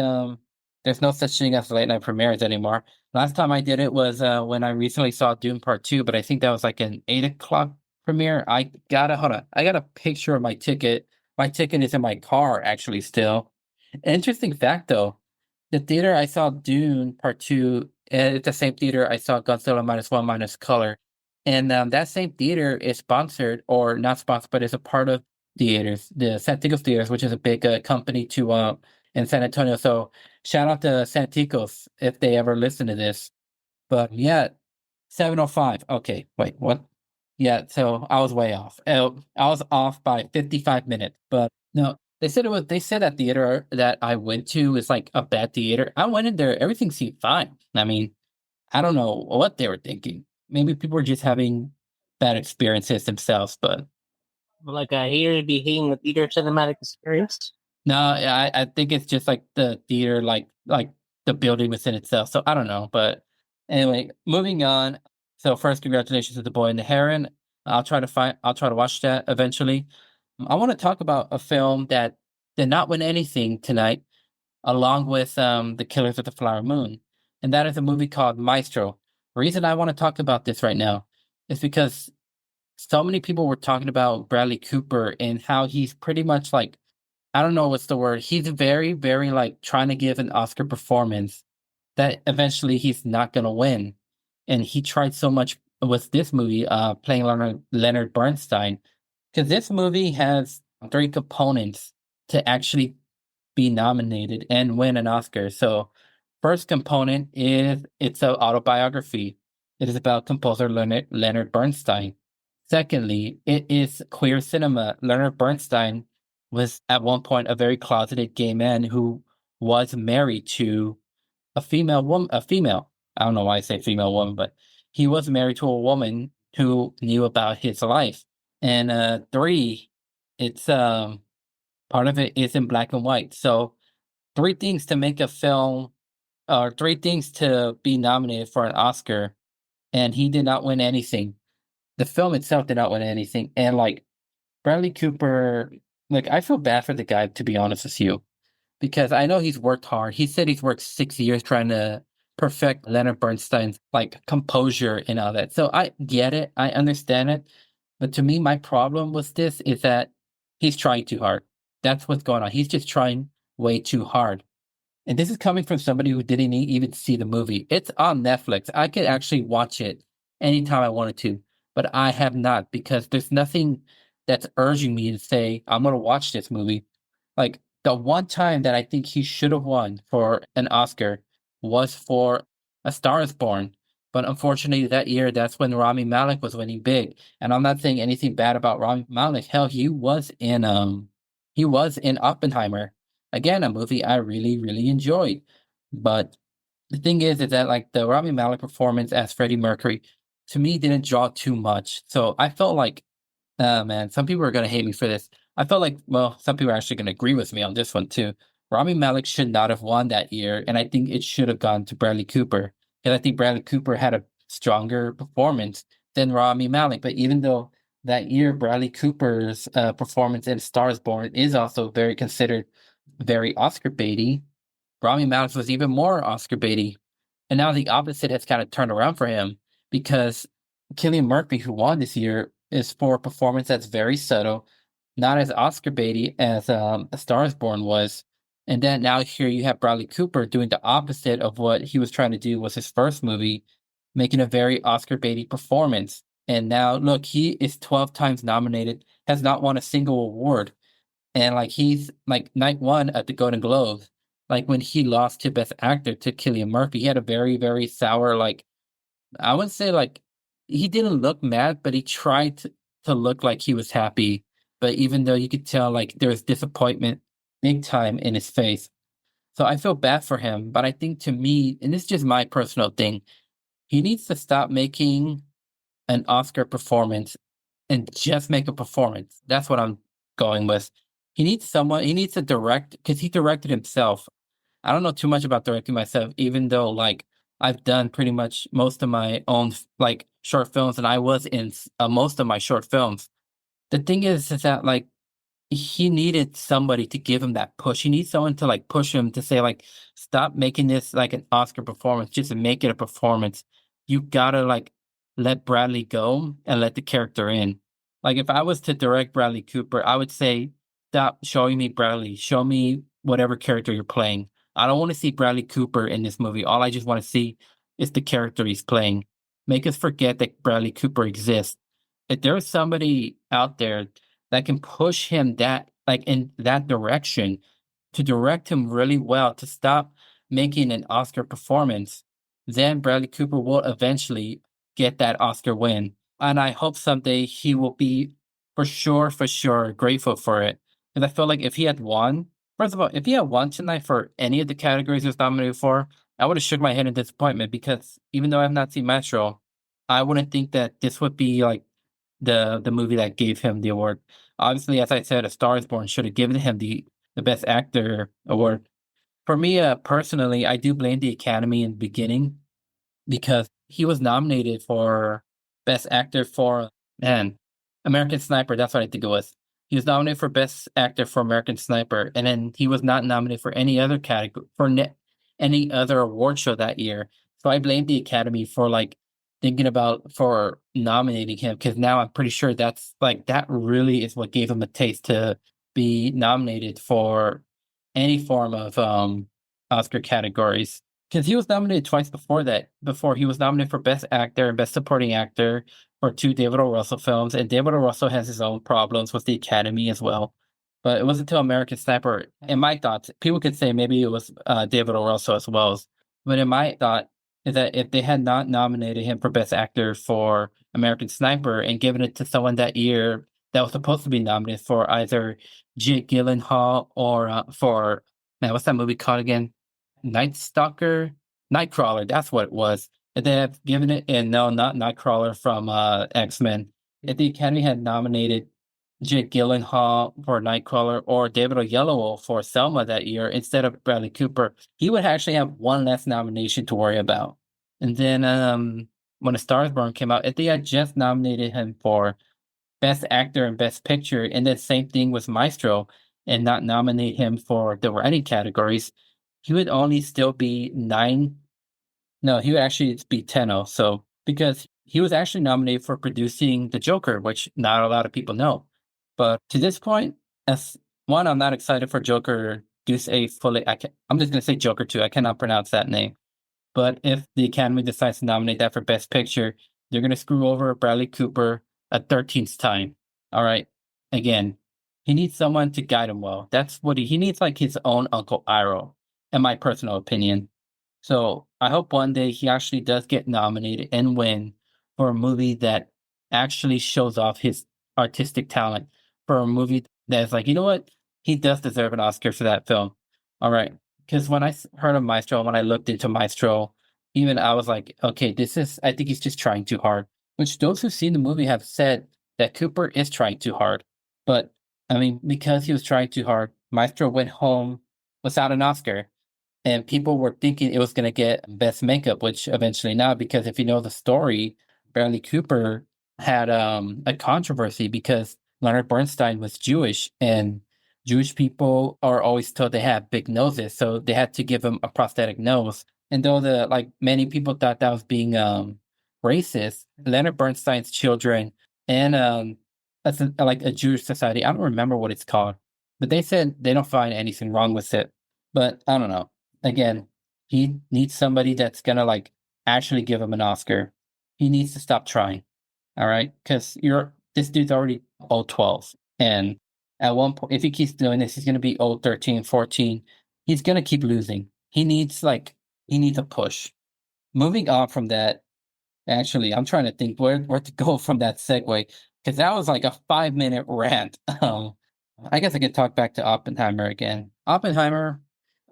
there's no such thing as late night premieres anymore. Last time I did it was when I recently saw Dune Part 2, but I think that was like an 8 o'clock premiere. I gotta hold on. I got a picture of my ticket. My ticket is in my car actually still. Interesting fact though, the theater I saw Dune Part 2, at the same theater I saw Godzilla minus one minus color. And that same theater is sponsored, or not sponsored, but is a part of theaters, the Santikos Theaters, which is a big company to in San Antonio. So shout out to Santikos if they ever listen to this. But yeah, 7:05. Okay, wait, what? Yeah, so I was way off. I was off by 55 minutes. But no, they said that theater that I went to is like a bad theater. I went in there, everything seemed fine. I mean, I don't know what they were thinking. Maybe people were just having bad experiences themselves, but Like a hater to be hating the theater cinematic experience. no, I think it's just like the theater, like the building within itself. So I don't know, but anyway, moving on. So first, congratulations to the boy and the heron. I'll try to watch that eventually. I want to talk about a film that did not win anything tonight, along with the Killers of the Flower Moon, and that is a movie called Maestro. The reason I want to talk about this right now is because so many people were talking about Bradley Cooper and how he's pretty much like, I don't know what's the word. He's very, very like trying to give an Oscar performance that eventually he's not gonna win. And he tried so much with this movie, playing Leonard Bernstein, because this movie has three components to actually be nominated and win an Oscar. So, first component is it's an autobiography. It is about composer Leonard Bernstein. Secondly, it is queer cinema. Leonard Bernstein was at one point a very closeted gay man who was married to a female woman, a female. I don't know why I say female woman, but he was married to a woman who knew about his life. And three, it's part of it is in black and white. So three things to make a film, or three things to be nominated for an Oscar, and he did not win anything. The film itself did not win anything, and like Bradley Cooper, like I feel bad for the guy to be honest with you, because I know he's worked hard. He said he's worked 6 years trying to perfect Leonard Bernstein's like composure and all that. So I get it, I understand it, but to me, my problem with this is that he's trying too hard. That's what's going on. He's just trying way too hard. And this is coming from somebody who didn't even see the movie. It's on Netflix. I could actually watch it anytime I wanted to, but I have not because there's nothing that's urging me to say, I'm going to watch this movie. Like the one time that I think he should have won for an Oscar was for A Star is Born. But unfortunately, that year, that's when Rami Malek was winning big. And I'm not saying anything bad about Rami Malek. Hell, he was in Oppenheimer. Again, a movie I really, really enjoyed. But the thing is that like the Rami Malek performance as Freddie Mercury, to me, didn't draw too much. So I felt like, man, some people are gonna hate me for this. I felt like, well, some people are actually gonna agree with me on this one too. Rami Malek should not have won that year, and I think it should have gone to Bradley Cooper. And I think Bradley Cooper had a stronger performance than Rami Malek. But even though that year Bradley Cooper's performance in *Star is Born* is also very considered very Oscar baity, Rami Malek was even more Oscar baity. And now the opposite has kind of turned around for him because Killian Murphy, who won this year, is for a performance that's very subtle, not as Oscar baity as A Star is Born was. And then now here you have Bradley Cooper doing the opposite of what he was trying to do was his first movie, making a very Oscar baity performance. And now look, he is 12 times nominated, has not won a single award. And like he's like night one at the Golden Globes, like when he lost to Best Actor to Killian Murphy, he had a very, very sour, like I wouldn't say like he didn't look mad, but he tried to look like he was happy. But even though you could tell like there was disappointment big time in his face. So I feel bad for him. But I think to me, and this is just my personal thing, he needs to stop making an Oscar performance and just make a performance. That's what I'm going with. He needs to direct because he directed himself. I don't know too much about directing myself, even though like I've done pretty much most of my own like short films, and I was in most of my short films. The thing is that like he needed somebody to give him that push. He needs someone to like push him to say like, stop making this like an Oscar performance, just make it a performance. You gotta like let Bradley go and let the character in. Like if I was to direct Bradley Cooper, I would say, stop showing me Bradley. Show me whatever character you're playing. I don't want to see Bradley Cooper in this movie. All I just want to see is the character he's playing. Make us forget that Bradley Cooper exists. If there is somebody out there that can push him that like in that direction to direct him really well to stop making an Oscar performance, then Bradley Cooper will eventually get that Oscar win. And I hope someday he will be for sure grateful for it. Because I feel like if he had won, first of all, if he had won tonight for any of the categories he was nominated for, I would have shook my head in disappointment because even though I have not seen Metro, I wouldn't think that this would be like the movie that gave him the award. Obviously, as I said, A Star Is Born should have given him the Best Actor award. For me, personally, I do blame the Academy in the beginning because he was nominated for Best Actor for man American Sniper. That's what I think it was. He was nominated for Best Actor for American Sniper, and then he was not nominated for any other category any other award show that year. So I blame the Academy for like thinking about for nominating him because now I'm pretty sure that's like that really is what gave him a taste to be nominated for any form of Oscar categories. Because he was nominated twice before that. Before he was nominated for Best Actor and Best Supporting Actor for two David O. Russell films, and David O. Russell has his own problems with the Academy as well. But it wasn't until American Sniper, in my thoughts, people could say maybe it was David O. Russell as well. But in my thought, is that if they had not nominated him for Best Actor for American Sniper and given it to someone that year that was supposed to be nominated for either Jake Gyllenhaal or for man, what's that movie called again? Night Stalker, Nightcrawler. That's what it was. If they have given it, and no, not Nightcrawler from X-Men. If the Academy had nominated Jake Gyllenhaal for Nightcrawler or David Oyelowo for Selma that year instead of Bradley Cooper, he would actually have one less nomination to worry about. And then when A Star Is Born came out, if they had just nominated him for Best Actor and Best Picture, and then same thing with Maestro, and not nominate him for the writing categories, he would only still be nine. No, he would actually be 10-0. So because he was actually nominated for producing The Joker, which not a lot of people know. But to this point, as one, I'm not excited for Joker Deuce A fully. I'm just gonna say Joker 2. I cannot pronounce that name. But if the Academy decides to nominate that for Best Picture, they're gonna screw over Bradley Cooper a 13th time. All right. Again, he needs someone to guide him well. That's what he needs, like his own Uncle Iroh, in my personal opinion. So I hope one day he actually does get nominated and win for a movie that actually shows off his artistic talent, for a movie that's like, you know what? He does deserve an Oscar for that film. All right. Because when heard of Maestro, when I looked into Maestro, even I was like, okay, I think he's just trying too hard, which those who've seen the movie have said that Cooper is trying too hard. But I mean, because he was trying too hard, Maestro went home without an Oscar, and people were thinking it was going to get best makeup, which eventually not, because if you know the story, Bradley Cooper had a controversy because Leonard Bernstein was Jewish, and Jewish people are always told they have big noses, so they had to give him a prosthetic nose. And though the like many people thought that was being racist, Leonard Bernstein's children and that's like a Jewish society, I don't remember what it's called, but they said they don't find anything wrong with it. But I don't know, again, he needs somebody that's gonna like actually give him an Oscar. He needs to stop trying. All right, because you're this dude's already old 12, and at one point, if he keeps doing this, he's gonna be old 13, 14. He's gonna keep losing. He needs a push. Moving on from that, actually, I'm trying to think where to go from that segue, because that was like a 5 minute rant. I guess I could talk back to Oppenheimer again. Oppenheimer,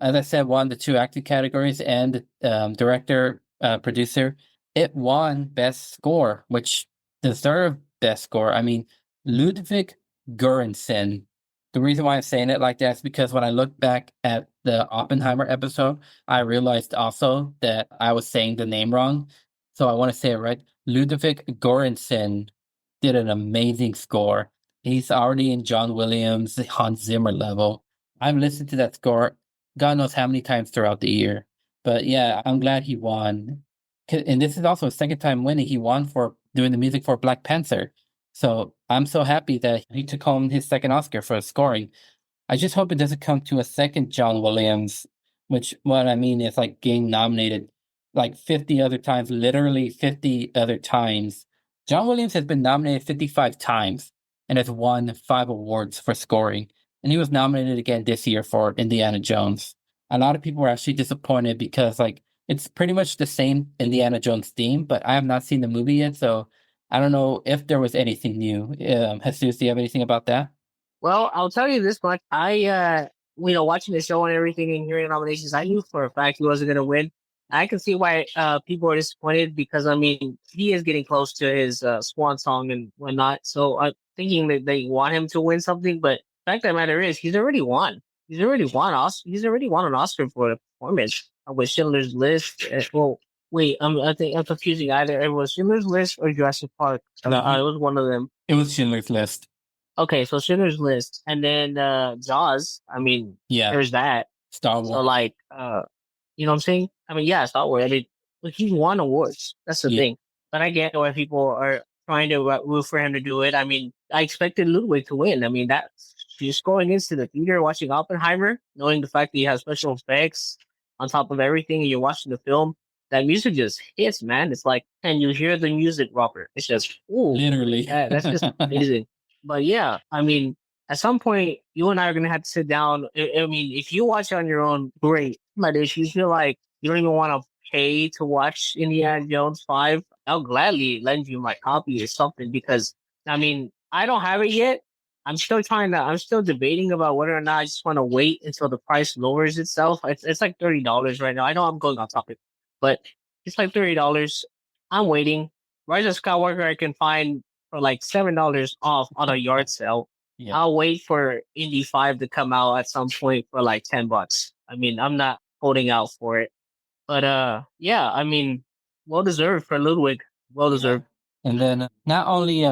as I said, won the two acting categories and director, producer. It won Best Score, which deserved Best Score. I mean, Ludwig Göransson. The reason why I'm saying it like that is because when I look back at the Oppenheimer episode, I realized also that I was saying the name wrong. So I want to say it right. Ludwig Göransson did an amazing score. He's already in John Williams, Hans Zimmer level. I've listened to that score God knows how many times throughout the year. But yeah, I'm glad he won. And this is also his second time winning. He won for doing the music for Black Panther. So I'm so happy that he took home his second Oscar for scoring. I just hope it doesn't come to a second John Williams, which what I mean is like getting nominated like 50 other times, literally 50 other times. John Williams has been nominated 55 times and has won 5 awards for scoring. And he was nominated again this year for Indiana Jones. A lot of people were actually disappointed because like it's pretty much the same Indiana Jones theme, but I have not seen the movie yet, so I don't know if there was anything new. Jesus, do you have anything about that? Well, I'll tell you this much. Watching the show and everything and hearing the nominations, I knew for a fact he wasn't gonna win. I can see why people are disappointed because I mean he is getting close to his swan song and whatnot. So I'm thinking that they want him to win something, but the fact of the matter is he's already won. He's already won an Oscar for a performance with Schindler's List. Well, wait, I think I'm confusing either. It was Schindler's List or Jurassic Park. No, It was one of them. it was Schindler's List. Okay, so Schindler's List, and then Jaws. I mean, Yeah, there's that. Star So Wars. like, you know what I'm saying? I mean, yeah, Star Wars. I mean, look, he won awards. That's the Yeah, thing. But I get why people are trying to root for him to do it. I mean, I expected Ludwig to win. I mean, that's just going into the theater watching Oppenheimer, knowing the fact that you have special effects on top of everything, and you're watching the film. That music just hits, man. It's like, and you hear the music, Robert. It's just, ooh, literally. that's just amazing. But yeah, I mean, at some point, you and I are gonna have to sit down. I mean, if you watch it on your own, great. But if you feel like you don't even want to pay to watch Indiana Jones 5, I'll gladly lend you my copy or something because I mean, I don't have it yet. I'm still debating about whether or not I just want to wait until the price lowers itself. It's like $30 right now. I know I'm going on topic, but it's like $30. I'm waiting. Rise of Skywalker I can find for like $7 off on a yard sale. Yeah. I'll wait for Indy 5 to come out at some point for like $10. I mean, I'm not holding out for it. But yeah, I mean, well deserved for Ludwig. Well Yeah. deserved. And then not only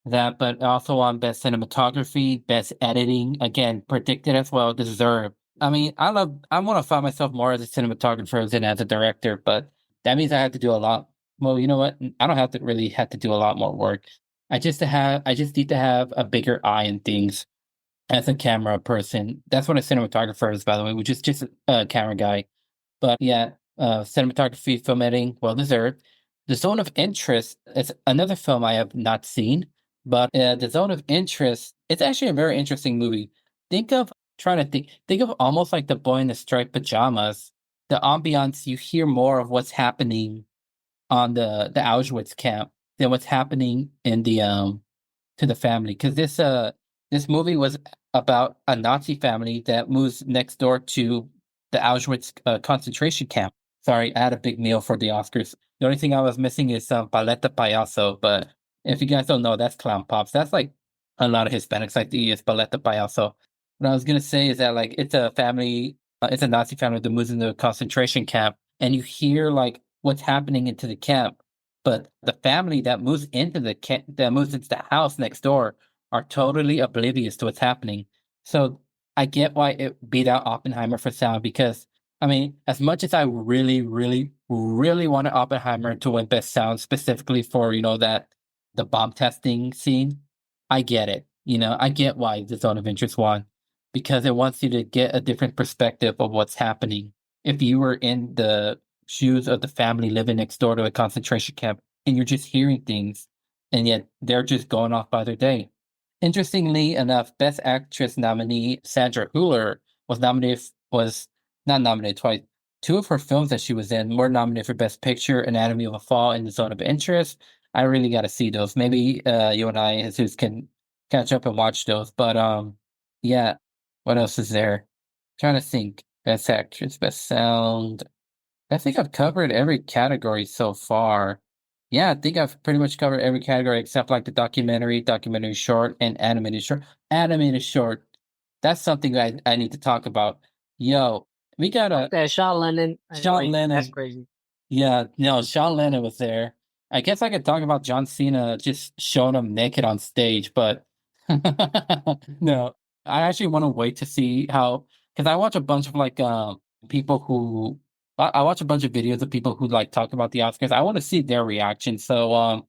that, but also on best cinematography, best editing, again, predicted as well, deserved. I mean, I want to find myself more as a cinematographer than as a director, but that means I have to do a lot. Well, you know what? I don't have to really have to do a lot more work. I just need to have a bigger eye in things as a camera person. That's what a cinematographer is, by the way, which is just a camera guy. But yeah, cinematography, film editing, well deserved. The Zone of Interest is another film I have not seen, but The Zone of Interest, it's actually a very interesting movie. Think of, trying to think of almost like The Boy in the Striped Pajamas, the ambiance, you hear more of what's happening on the Auschwitz camp than what's happening in the to the family. Because this movie was about a Nazi family that moves next door to the Auschwitz concentration camp. Sorry, I had a big meal for the Oscars. The only thing I was missing is some paleta payaso, but if you guys don't know, that's clown pops. That's like a lot of Hispanics like to eat is paleta payaso. What I was gonna say is that like it's a family, it's a Nazi family that moves into a concentration camp, and you hear like what's happening into the camp, but the family that moves into that moves into the house next door are totally oblivious to what's happening. So I get why it beat out Oppenheimer for sound because I mean, as much as I really, really, really wanted Oppenheimer to win Best Sound specifically for, that the bomb testing scene, I get it. I get why the Zone of Interest won because it wants you to get a different perspective of what's happening. If you were in the shoes of the family living next door to a concentration camp and you're just hearing things and yet they're just going off by their day. Interestingly enough, Best Actress nominee Sandra Hüller was not nominated twice. Two of her films that she was in were nominated for Best Picture, Anatomy of a Fall and The Zone of Interest. I really got to see those. Maybe you and I, Jesus, can catch up and watch those. But yeah. What else is there? Trying to think. Best Actress, Best Sound. I think I've covered every category so far. Yeah, I think I've pretty much covered every category except like the documentary short, and animated short. Animated short. That's something I need to talk about. Yo, we got Like a that Sean Lennon. Sean Like that's Lennon. crazy. Yeah, no, Sean Lennon was there. I guess I could talk about John Cena just showing him naked on stage, but no, I actually want to wait to see how because I watch a bunch of like people who I watch a bunch of videos of people who like talk about the Oscars. I want to see their reaction. So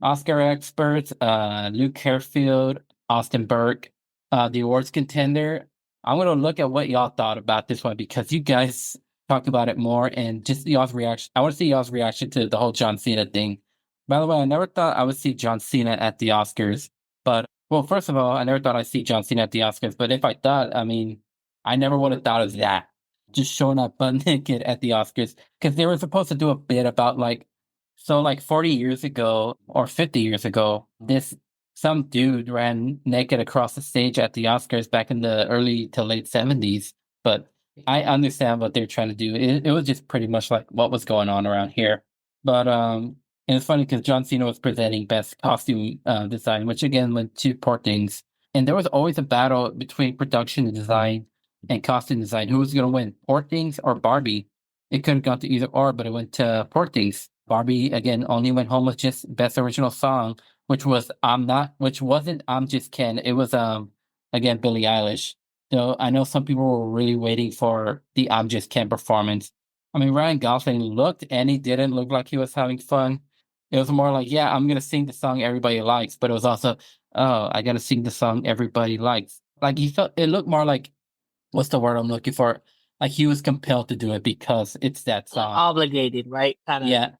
Oscar experts, Luke Harefield, Austin Burke, the awards contender. I'm gonna look at what y'all thought about this one because you guys talk about it more and just y'all's reaction. I want to see y'all's reaction to the whole John Cena thing. By the way, I never thought I would see John Cena at the Oscars, but well, first of all, I never thought I'd see John Cena at the Oscars. But if I thought, I mean, I never would have thought of that. Just showing up butt naked at the Oscars because they were supposed to do a bit about like 40 years ago or 50 years ago, this some dude ran naked across the stage at the Oscars back in the early to late 70s. But I understand what they're trying to do. It was just pretty much like what was going on around here. But and it's funny because John Cena was presenting best costume design, which again went to Poor Things. And there was always a battle between production design and costume design. Who was going to win, Poor Things or Barbie? It could have gone to either or, but it went to Poor Things. Barbie again only went home with just best original song, which wasn't I'm Just Ken. It was again Billie Eilish. So I know some people were really waiting for the I'm Just Ken performance. I mean, Ryan Gosling looked and he didn't look like he was having fun. It was more like, yeah, I'm gonna sing the song everybody likes, but it was also, oh, I gotta sing the song everybody likes. Like he felt it looked more like what's the word I'm looking for? Like he was compelled to do it because it's that song. Obligated, right? Kind of. Yeah.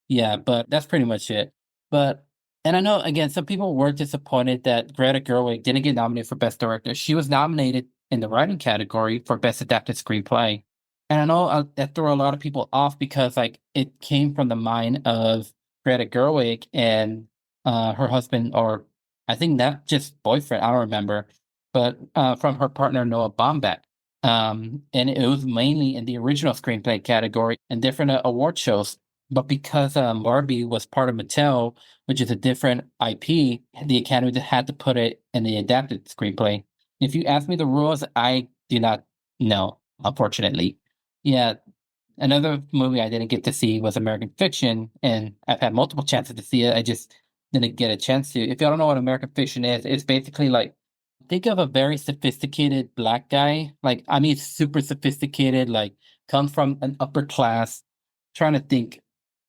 Yeah, but that's pretty much it. But and I know again some people were disappointed that Greta Gerwig didn't get nominated for Best Director. She was nominated in the writing category for Best Adapted Screenplay. And I know that threw a lot of people off because like it came from the mind of Greta Gerwig and her husband or I think that just boyfriend, I don't remember, but from her partner Noah Baumbach. And it was mainly in the original screenplay category and different award shows. But because Barbie was part of Mattel, which is a different IP, the Academy just had to put it in the adapted screenplay. If you ask me the rules, I do not know, unfortunately. Yeah, another movie I didn't get to see was American Fiction, and I've had multiple chances to see it. I just didn't get a chance to. If y'all don't know what American Fiction is, it's basically like think of a very sophisticated black guy. Like, I mean, super sophisticated, like comes from an upper class. Trying to think.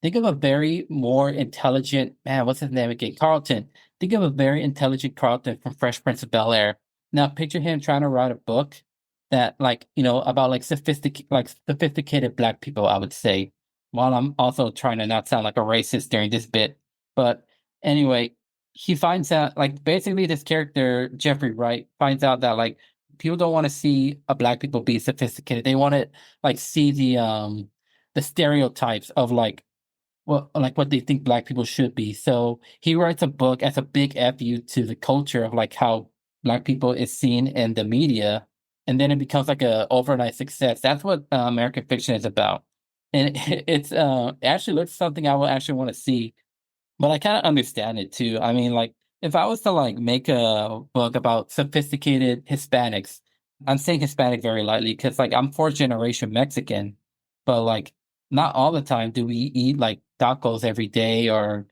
Think of a very more intelligent man. What's his name again? Carlton. Think of a very intelligent Carlton from Fresh Prince of Bel Air. Now picture him trying to write a book that, like, about like sophisticated black people. I would say, while I'm also trying to not sound like a racist during this bit. But anyway, he finds out like basically this character Jeffrey Wright finds out that like people don't want to see a black people be sophisticated. They want to like see the stereotypes of like what they think black people should be. So he writes a book as a big fu to the culture of like how black people is seen in the media, and then it becomes like a overnight success. That's what American Fiction is about, and it's it actually looks something I will actually want to see. But I kind of understand it too. I mean, like, if I was to like make a book about sophisticated Hispanics, I'm saying Hispanic very lightly because like I'm fourth generation Mexican, but like not all the time do we eat like tacos every day or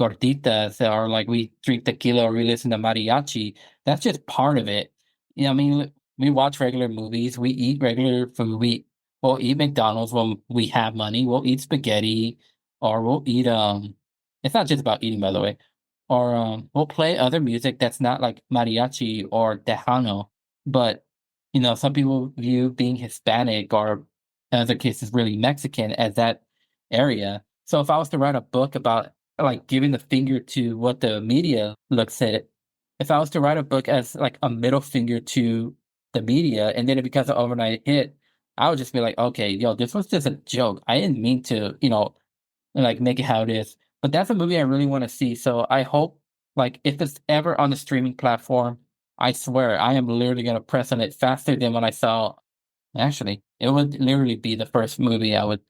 gorditas or like we drink tequila or we listen to mariachi. That's just part of it. You know, I mean, we watch regular movies, we eat regular food, we'll eat McDonald's when we have money, we'll eat spaghetti or we'll eat it's not just about eating, by the way. Or we'll play other music that's not like mariachi or tejano, but some people view being Hispanic or in other cases really Mexican as that area. So if I was to write a book about like giving the finger to what the media looks at it, if I was to write a book as like a middle finger to the media and then it becomes an overnight hit, I would just be like, okay, yo, this was just a joke. I didn't mean to, and like make it how it is. But that's a movie I really want to see. So I hope like if it's ever on the streaming platform, I swear I am literally gonna press on it faster than when I saw actually. It would literally be the first movie I would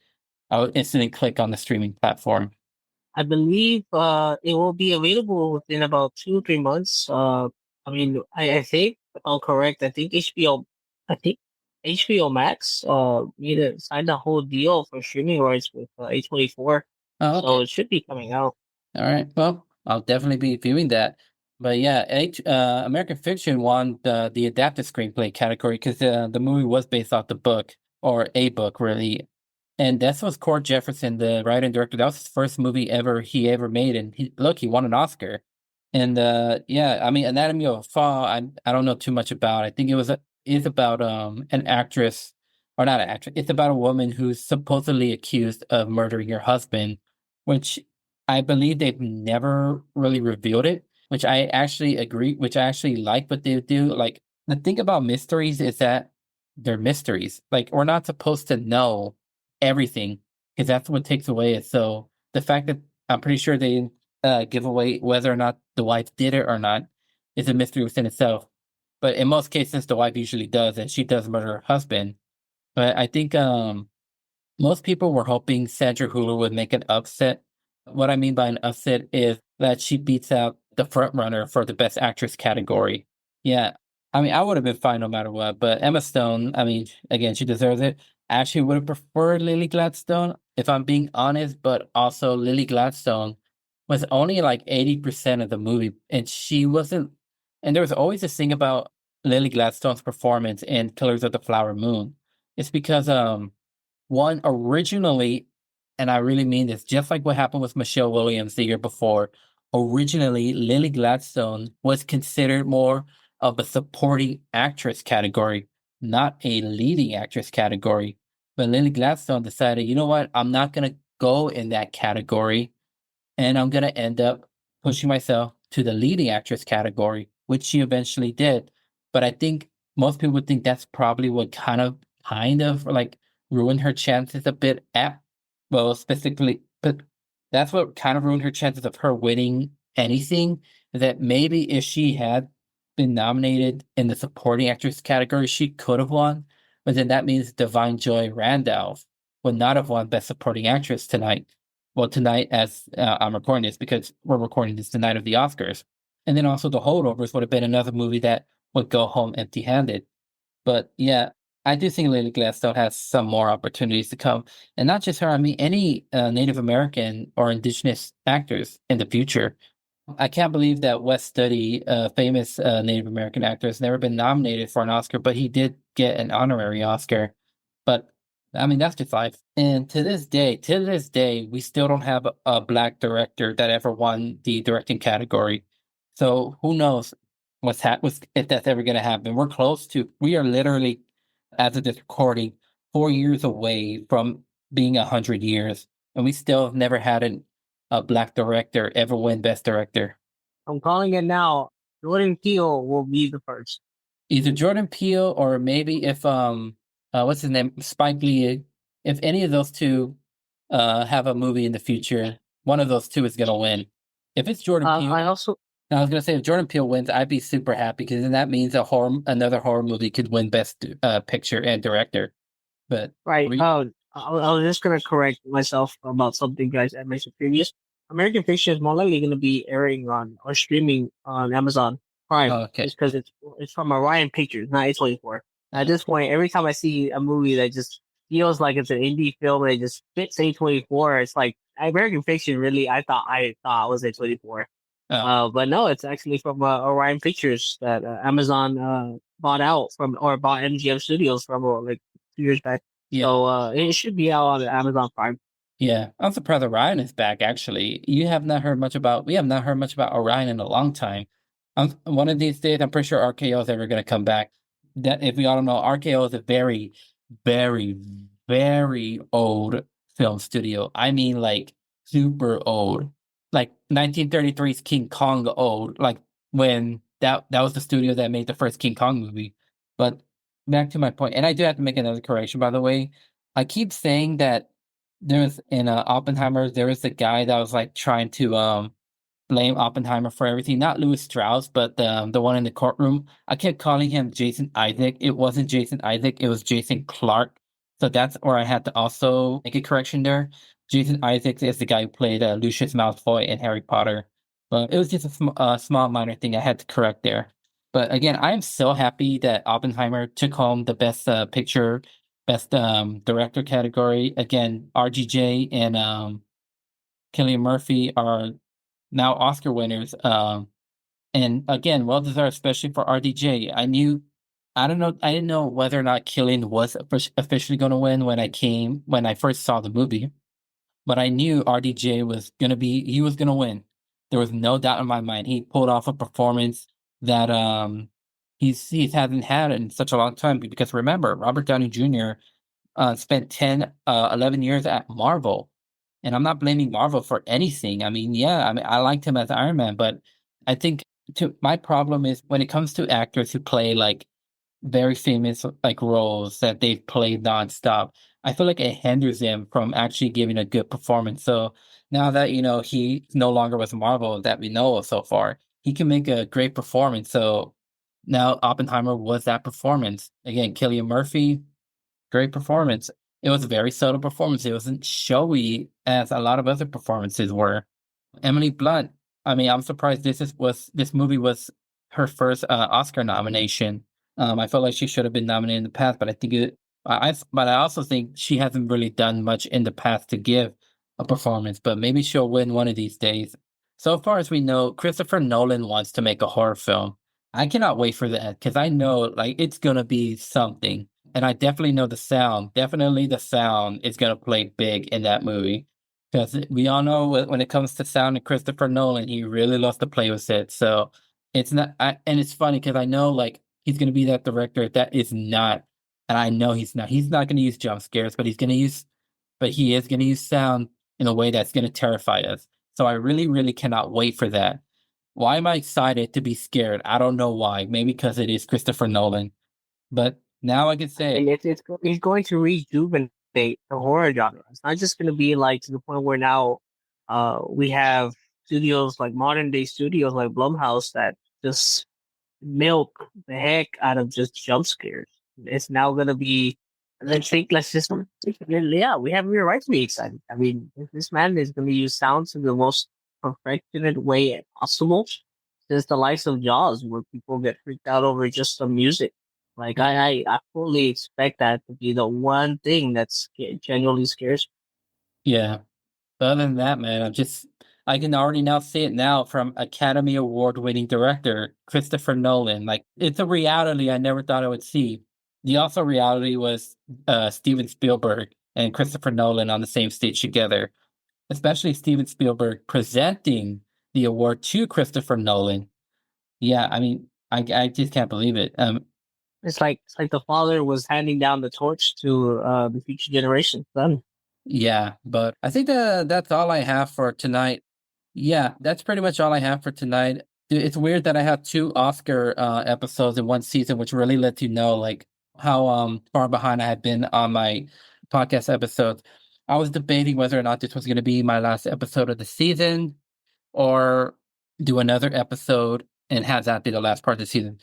instantly click on the streaming platform. I believe it will be available within about 2 3 months. I mean, I think if I'm correct. I think HBO Max either signed a whole deal for streaming rights with A24, Oh, so okay. it should be coming out. All right. Well, I'll definitely be viewing that. But yeah, American Fiction won the adapted screenplay category because the movie was based off the book or a book really, and that was Cord Jefferson, the writer and director. That was his first movie he ever made, and he won an Oscar. And yeah, I mean, Anatomy of a Fall. I don't know too much about. I think is about an actress or not an actress. It's about a woman who's supposedly accused of murdering her husband, which I believe they've never really revealed it, which I actually agree, which I actually like what they do. Like the thing about mysteries is that they're mysteries. Like we're not supposed to know everything because that's what takes away it. So the fact that I'm pretty sure they give away whether or not the wife did it or not is a mystery within itself. But in most cases, the wife usually does, and she does murder her husband. But I think most people were hoping Sandra Hüller would make an upset. What I mean by an upset is that she beats out the front runner for the Best Actress category. Yeah, I mean, I would have been fine no matter what. But Emma Stone, I mean, again, she deserves it. I actually would have preferred Lily Gladstone, if I'm being honest. But also, Lily Gladstone was only like 80% of the movie, and she wasn't. And there was always this thing about Lily Gladstone's performance in Killers of the Flower Moon. It's because one, originally, and I really mean this, just like what happened with Michelle Williams the year before, originally Lily Gladstone was considered more of a supporting actress category, not a leading actress category. But Lily Gladstone decided, you know what, I'm not going to go in that category and I'm gonna end up pushing myself to the leading actress category, which she eventually did. But I think most people would think that's probably what kind of like ruined her chances a bit at well, specifically, but that's what kind of ruined her chances of her winning anything. That maybe if she had been nominated in the supporting actress category, she could have won. But then that means Divine Joy Randolph would not have won Best Supporting Actress tonight. Well, tonight, as I'm recording this, because we're recording this the night of the Oscars. And then also The Holdovers would have been another movie that would go home empty handed. But yeah, I do think Lily Gladstone has some more opportunities to come. And not just her, I mean, any Native American or Indigenous actors in the future. I can't believe that Wes Studi, a famous Native American actor, has never been nominated for an Oscar, but he did get an honorary Oscar. But I mean, that's just life. And to this day, we still don't have a black director that ever won the directing category. So who knows what's if that's ever going to happen? We're close to. We are literally, as of this recording, 4 years away from being 100 years, and we still have never had a black director ever win Best Director. I'm calling it now. Jordan Peele will be the first. either Jordan Peele or maybe if what's his name, Spike Lee. If any of those two have a movie in the future, one of those two is gonna win. If it's Jordan I Peele, also now I was gonna say if Jordan Peele wins, I'd be super happy because then that means another horror movie could win best picture and director. But right. we I was just gonna correct myself about something guys I mentioned previous. American Fiction is more likely gonna be airing on or streaming on Amazon Prime, okay. just because it's from Orion Pictures, not A24. At this point, every time I see a movie that just feels like it's an indie film that just fits A24, it's like American Fiction. Really, I thought it was A24. Oh But no, it's actually from Orion Pictures that Amazon bought out from or bought MGM Studios from like 2 years back. yeah. So it should be out on Amazon Prime. Yeah, I'm surprised Orion is back. Actually, you have not heard much about. We have not heard much about Orion in a long time. One of these days, I'm pretty sure RKO is ever going to come back. That if we all don't know, RKO is a very, very, very old film studio. I mean, like super old, like 1933's King Kong old. Like when that was the studio that made the first King Kong movie. But back to my point, and I do have to make another correction, by the way. I keep saying that there was in Oppenheimer, there was a guy that was like trying to blame Oppenheimer for everything. Not Louis Strauss, but the one in the courtroom. I kept calling him Jason Isaac. It wasn't Jason Isaac, it was Jason Clark. So that's where I had to also make a correction there. Jason Isaacs is the guy who played Lucius Malfoy in Harry Potter. But it was just a small minor thing I had to correct there. But again, I am so happy that Oppenheimer took home the best picture, best director category. Again, RGJ and Cillian Murphy are now Oscar winners. And again, well deserved, especially for RDJ. I don't know, I didn't know whether or not Cillian was officially going to win when I first saw the movie, but I knew RDJ was going to he was going to win. There was no doubt in my mind. He pulled off a performance that he hasn't had in such a long time because remember, Robert Downey Jr. Spent 10, 11 years at Marvel. And I'm not blaming Marvel for anything. I mean, yeah, I mean, I liked him as Iron Man, but I think my problem is when it comes to actors who play like very famous like roles that they've played nonstop, I feel like it hinders them from actually giving a good performance. So now that, he's no longer with Marvel that we know of so far, he can make a great performance. So now Oppenheimer was that performance. Again, Cillian Murphy, great performance. It was a very subtle performance. It wasn't showy as a lot of other performances were. Emily Blunt. I mean, I'm surprised this movie was her first Oscar nomination. I felt like she should have been nominated in the past, but I think but I also think she hasn't really done much in the past to give a performance. But maybe she'll win one of these days. So far as we know, Christopher Nolan wants to make a horror film. I cannot wait for that because I know like it's gonna be something. And I definitely know definitely the sound is going to play big in that movie. Because we all know when it comes to sound and Christopher Nolan, he really loves to play with it. So it's not, and it's funny because I know like he's going to be that director that is not, and I know he's not going to use jump scares, but he is going to use sound in a way that's going to terrify us. So I really, really cannot wait for that. Why am I excited to be scared? I don't know why. Maybe because it is Christopher Nolan. But now I can say And it. it's going to rejuvenate the horror genre. It's not just going to be like to the point where now we have studios like modern day studios like Blumhouse that just milk the heck out of just jump scares. It's now going to be let's just yeah, we have every right to be excited. I mean, this man is going to use sounds in the most perfectionate way possible. There's the likes of Jaws where people get freaked out over just some music. Like I fully expect that to be the one thing that's genuinely scares Yeah. But other than that, man, I can already now see it now from Academy Award winning director Christopher Nolan. Like it's a reality I never thought I would see. The also reality was Steven Spielberg and Christopher Nolan on the same stage together, especially Steven Spielberg presenting the award to Christopher Nolan. Yeah, I mean, I just can't believe it. it's like the father was handing down the torch to the future generation. Son. Yeah, but I think that's all I have for tonight. Yeah, that's pretty much all I have for tonight. Dude, it's weird that I have two Oscar episodes in one season, which really lets you know like how far behind I had been on my podcast episodes. I was debating whether or not this was going to be my last episode of the season or do another episode and have that be the last part of the season.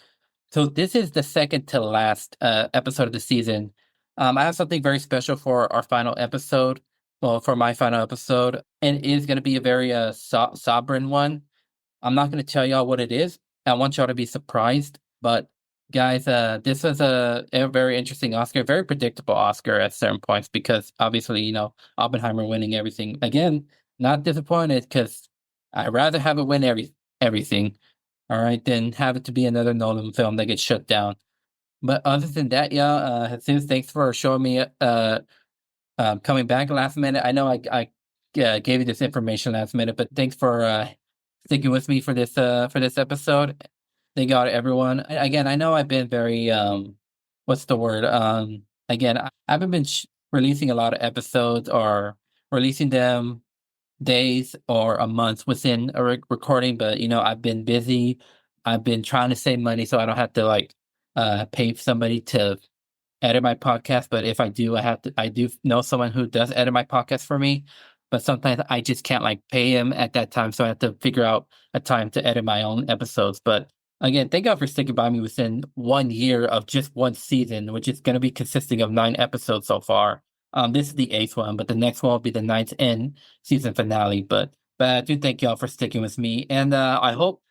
So this is the second to last episode of the season. I have something very special for our final episode. Well, for my final episode, and it is going to be a very sovereign one. I'm not going to tell y'all what it is. I want y'all to be surprised. But guys, this was a very interesting Oscar, very predictable Oscar at certain points because obviously, Oppenheimer winning everything again. Not disappointed because I'd rather have it win everything. All right, than have it to be another Nolan film that gets shut down. But other than that, y'all, Jesus, thanks for showing me coming back last minute. I know I gave you this information last minute, but thanks for sticking with me for this episode. Thank God, everyone. Again, I know I've been very what's the word? Again, I haven't been releasing a lot of episodes or releasing them days or a month within a recording, but I've been busy. I've been trying to save money so I don't have to like pay somebody to edit my podcast, but if I do, I do know someone who does edit my podcast for me, but sometimes I just can't like pay him at that time. So I have to figure out a time to edit my own episodes. But again, thank God for sticking by me within 1 year of just one season, which is going to be consisting of 9 episodes so far. This is the eighth one, but the next one will be the ninth and season finale. But I do thank y'all for sticking with me. And I hope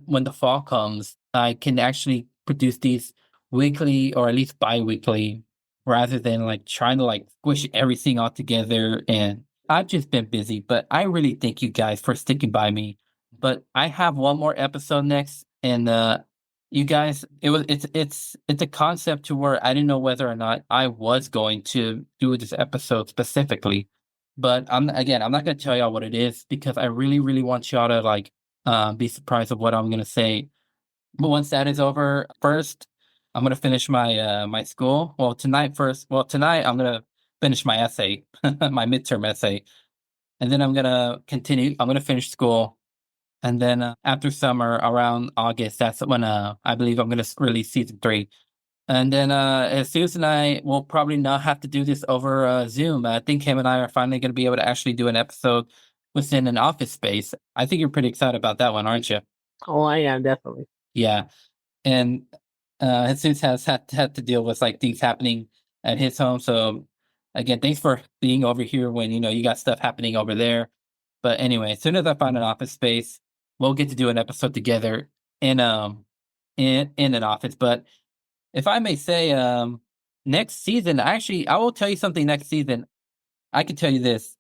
when the fall comes, I can actually produce these weekly or at least bi-weekly rather than like trying to like squish everything all together. And I've just been busy, but I really thank you guys for sticking by me. But I have one more episode next, and you guys, it's a concept to where I didn't know whether or not I was going to do this episode specifically. But I'm not gonna tell y'all what it is because I really, really want y'all to like be surprised of what I'm gonna say. But once that is over, first I'm gonna finish my my school. Well, tonight first. Well, tonight I'm gonna finish my essay, my midterm essay, and then I'm gonna continue. I'm gonna finish school, and then after summer, around August, that's when I believe I'm gonna release season three. And then Susan and I will probably not have to do this over Zoom. I think him and I are finally gonna be able to actually do an episode within an office space. I think you're pretty excited about that one, aren't you? Oh, I am definitely. Yeah. And Jesus has had to deal with like things happening at his home. So again, thanks for being over here when you got stuff happening over there. But anyway, as soon as I find an office space, we'll get to do an episode together in in an office. But if I may say, next season, actually, I will tell you something next season. I can tell you this.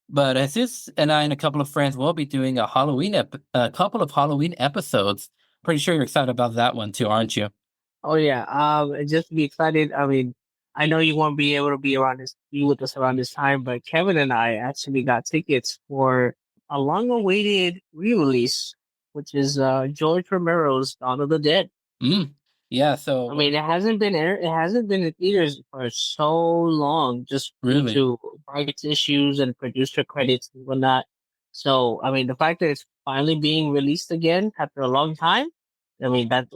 But Jesus and I and a couple of friends will be doing a couple of Halloween episodes. Pretty sure you're excited about that one too, aren't you? Oh yeah. And just to be excited. I mean, I know you won't be able to be with us around this time, but Kevin and I actually got tickets for a long-awaited re-release, which is George Romero's Dawn of the Dead. Mm. Yeah, I so mean, it hasn't been in theaters for so long, just due really, to rights issues and producer credits and whatnot. So, I mean, the fact that it's finally being released again after a long time, I mean, as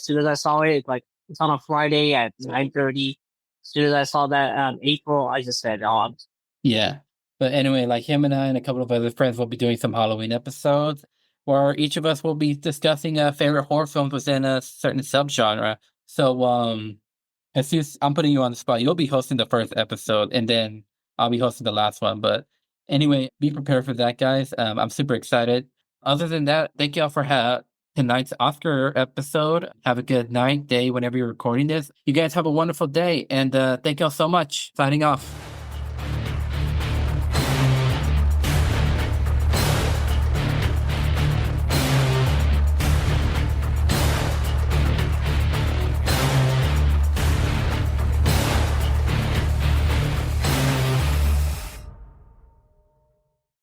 soon as I saw it, like it's on a Friday at 9:30. As soon as I saw that April, I just said, "Oh, yeah. But anyway, like him and I and a couple of other friends will be doing some Halloween episodes where each of us will be discussing favorite horror films within a certain subgenre. So as soon as I'm putting you on the spot, you'll be hosting the first episode and then I'll be hosting the last one. But anyway, be prepared for that, guys. I'm super excited. Other than that, thank y'all for tonight's Oscar episode. Have a good night, day, whenever you're recording this. You guys have a wonderful day, and thank y'all so much. Signing off.